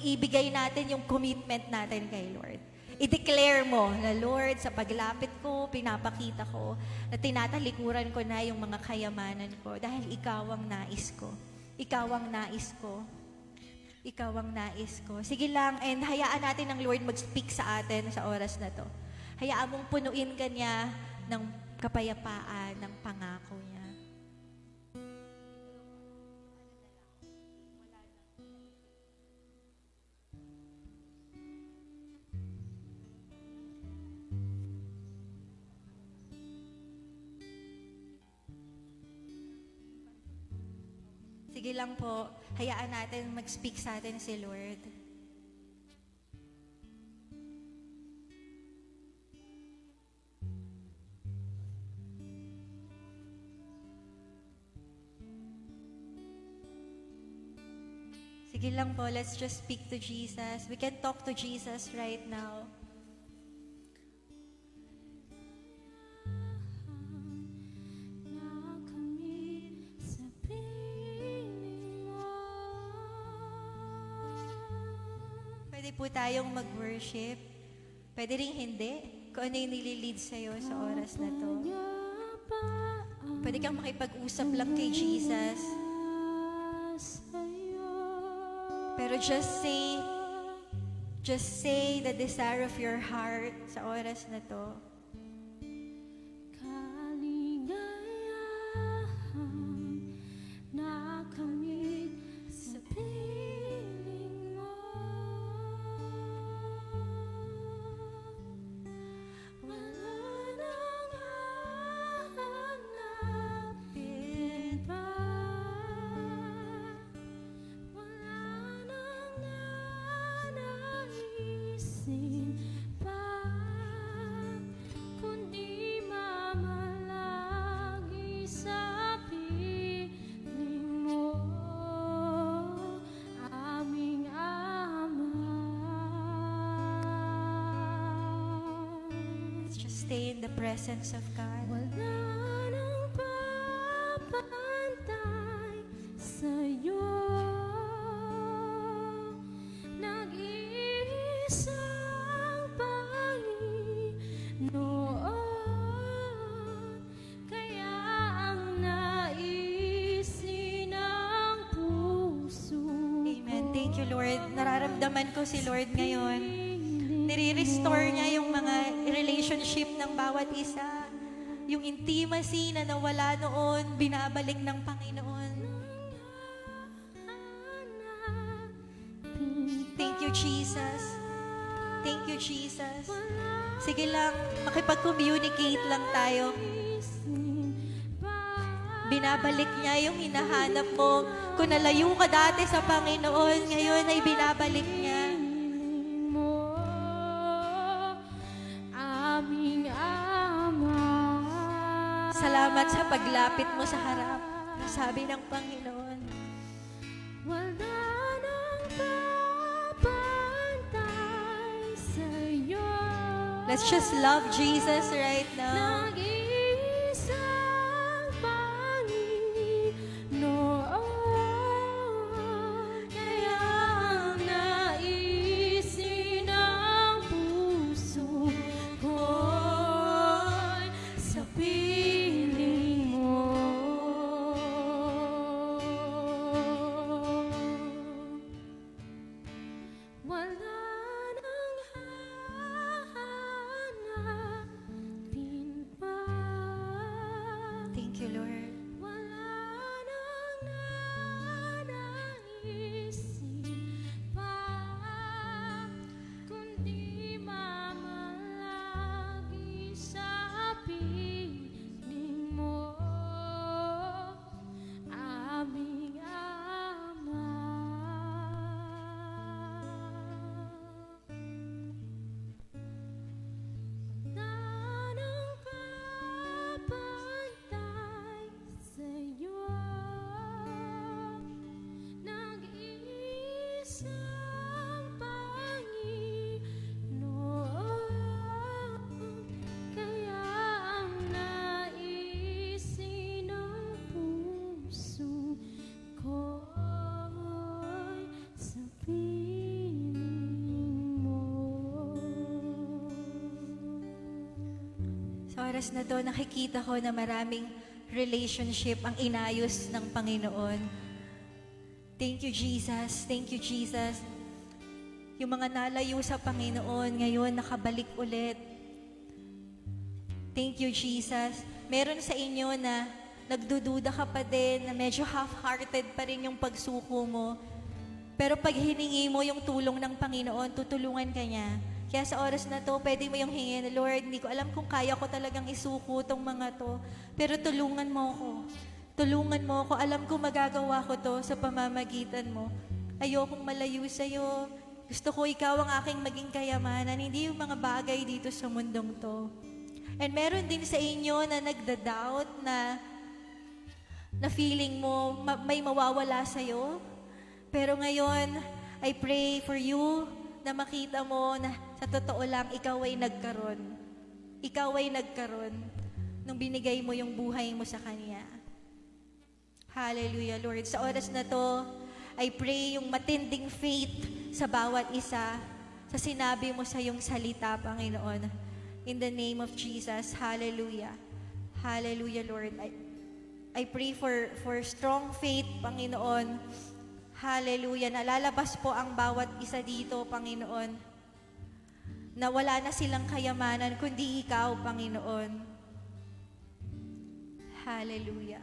ibigay natin yung commitment natin kay Lord. I-declare mo na, Lord, sa paglapit ko, pinapakita ko na tinatalikuran ko na yung mga kayamanan ko dahil ikaw ang nais ko. Ikaw ang nais ko. Ikaw ang nais ko. Sige lang, and hayaan natin ng Lord mag-speak sa atin sa oras na to. Hayaan mong punuin ka niya ng kapayapaan, ng pangako niya. Sige lang po, hayaan natin mag-speak sa atin si Lord. Sige lang po, let's just speak to Jesus. We can talk to Jesus right now. Nakamit sa piling mo. Pwede po tayong mag-worship. Pwede rin hindi. Kung ano yung nililid sa'yo sa oras na to. Pwede kang makipag-usap lang kay Jesus. Pero just say the desire of your heart sa oras na to. Kaligayahan nakamit sa piling mo. Wala nang hahanapin pa. Wala nang nanaisin pa, kundi mamalagi sa piling mo, aming Ama. Let's just stay in the presence of God. Wala nang papantay sa'yo. Nag-iisang Panginoon, kaya ang naisin ng puso. Amen. Thank you, Lord. Nararamdaman ko si Lord ngayon. Nire-restore niya yung mga relationship ng bawat isa. Yung intimacy na nawala noon, binabalik ng Panginoon. Thank you, Jesus. Thank you, Jesus. Sige lang, makipag-communicate lang tayo. Binabalik niya yung hinahanap mo. Kung nalayo ka dati sa Panginoon, ngayon ay binabalik niya. Mo, aming Ama. Salamat sa paglapit mo sa harap. Sabi ng Panginoon. Wala nang papantay sa'yo. Let's just love Jesus right now. Nag-iisang Panginoon, kaya ang naisin ng puso ko'y sa piling mo. Wala nang hahanapin pa. Sa oras na to, nakikita ko na maraming relationship ang inayos ng Panginoon. Thank you, Jesus. Thank you, Jesus. Yung mga nalayo sa Panginoon, ngayon nakabalik ulit. Thank you, Jesus. Meron sa inyo na nagdududa ka pa din, na medyo half-hearted pa rin yung pagsuko mo. Pero pag hiningi mo yung tulong ng Panginoon, tutulungan ka niya. Kaya sa oras na to, pwede mo yung hingin, Lord, hindi ko alam kung kaya ko talagang isuko tong mga to, pero tulungan mo ako. Tulungan mo ako. Alam ko magagawa ko to sa pamamagitan mo. Ayokong malayo sa'yo. Gusto ko ikaw ang aking maging kayamanan, hindi yung mga bagay dito sa mundong to. And meron din sa inyo na nagda-doubt na feeling mo may mawawala sa'yo. Pero ngayon, I pray for you na makita mo na sa totoo lang, ikaw ay nagkaroon. Ikaw ay nagkaroon nung binigay mo yung buhay mo sa Kanya. Hallelujah, Lord. Sa oras na to, I pray yung matinding faith sa bawat isa sa sinabi mo sa iyong salita, Panginoon. In the name of Jesus, hallelujah. Hallelujah, Lord. I pray for strong faith, Panginoon. Hallelujah. Nalalabas po ang bawat isa dito, Panginoon, na wala na silang kayamanan, kundi ikaw, Panginoon. Hallelujah.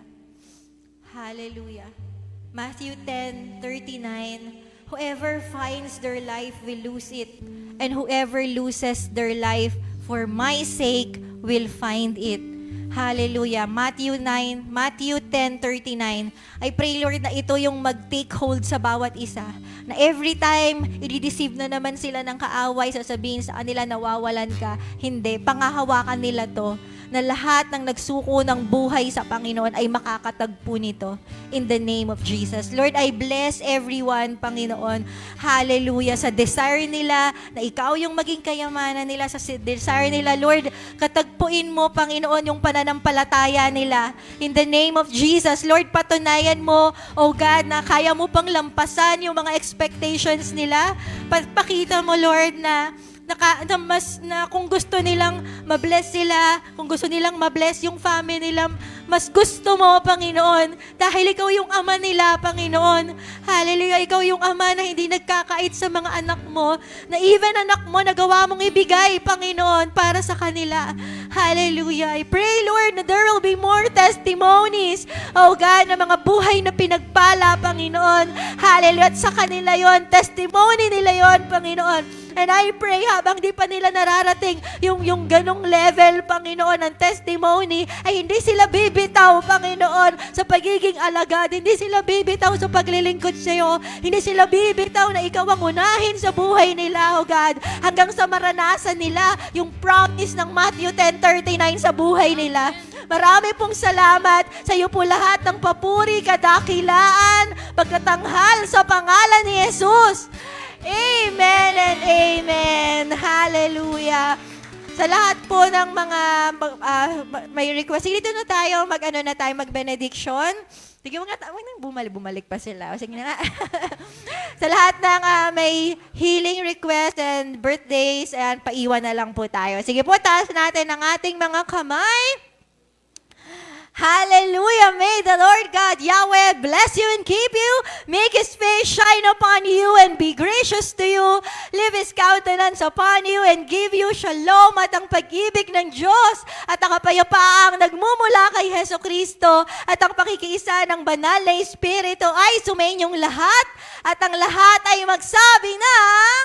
Hallelujah. Matthew 10:39, whoever finds their life will lose it, and whoever loses their life for my sake will find it. Hallelujah. Matthew 10:39. I pray, Lord, na ito yung mag-take hold sa bawat isa. Na every time, i-deceive na naman sila ng kaaway, sasabihin sa kanila, nawawalan ka. Hindi. Pangahawakan nila to, na lahat ng nagsuko ng buhay sa Panginoon ay makakatagpo nito. In the name of Jesus. Lord, I bless everyone, Panginoon. Hallelujah. Sa desire nila, na ikaw yung maging kayamanan nila, sa desire nila, Lord, katagpuin mo, Panginoon, yung pananampalataya nila. In the name of Jesus, Lord, patunayan mo, oh God, na kaya mo pang lampasan yung mga expectations nila. Pakita mo, Lord, na kung gusto nilang mabless sila, kung gusto nilang mabless yung family nila, mas gusto mo, Panginoon, dahil ikaw yung ama nila, Panginoon. Hallelujah, ikaw yung ama na hindi nagkakait sa mga anak mo, na even anak mo, nagawa mong ibigay, Panginoon, para sa kanila. Hallelujah. I pray, Lord, na there will be more testimonies, oh God, na mga buhay na pinagpala, Panginoon. Hallelujah. At sa kanila yon, testimony nila yon, Panginoon. And I pray habang di pa nila nararating yung ganong level, Panginoon, ng testimony, ay hindi sila bibitaw, Panginoon, sa pagiging alagad. Hindi sila bibitaw sa paglilingkod sa iyo. Hindi sila bibitaw na ikaw ang unahin sa buhay nila, oh God, hanggang sa maranasan nila yung promise ng Matthew 10:39 sa buhay nila. Marami pong salamat sa iyo po lahat ng papuri, kadakilaan, pagkatanghal sa pangalan ni Jesus. Amen and amen. Hallelujah. Sa lahat po ng mga may request, dito na tayo, mag-benediction. Sige, huwag nang bumalik pa sila. O, sige na nga. Sa lahat ng may healing request and birthdays, ayan, paiwan na lang po tayo. Sige po, taas natin ang ating mga kamay. Hallelujah. May the Lord God, Yahweh, bless you and keep you. Make His face shine upon you and be gracious to you. Leave His countenance upon you and give you shalom, at ang pag-ibig ng Diyos at ang kapayapaang nagmumula kay Heso Kristo at ang pakikiisa ng banal na Espiritu ay sumainyong lahat, at ang lahat ay magsabi ng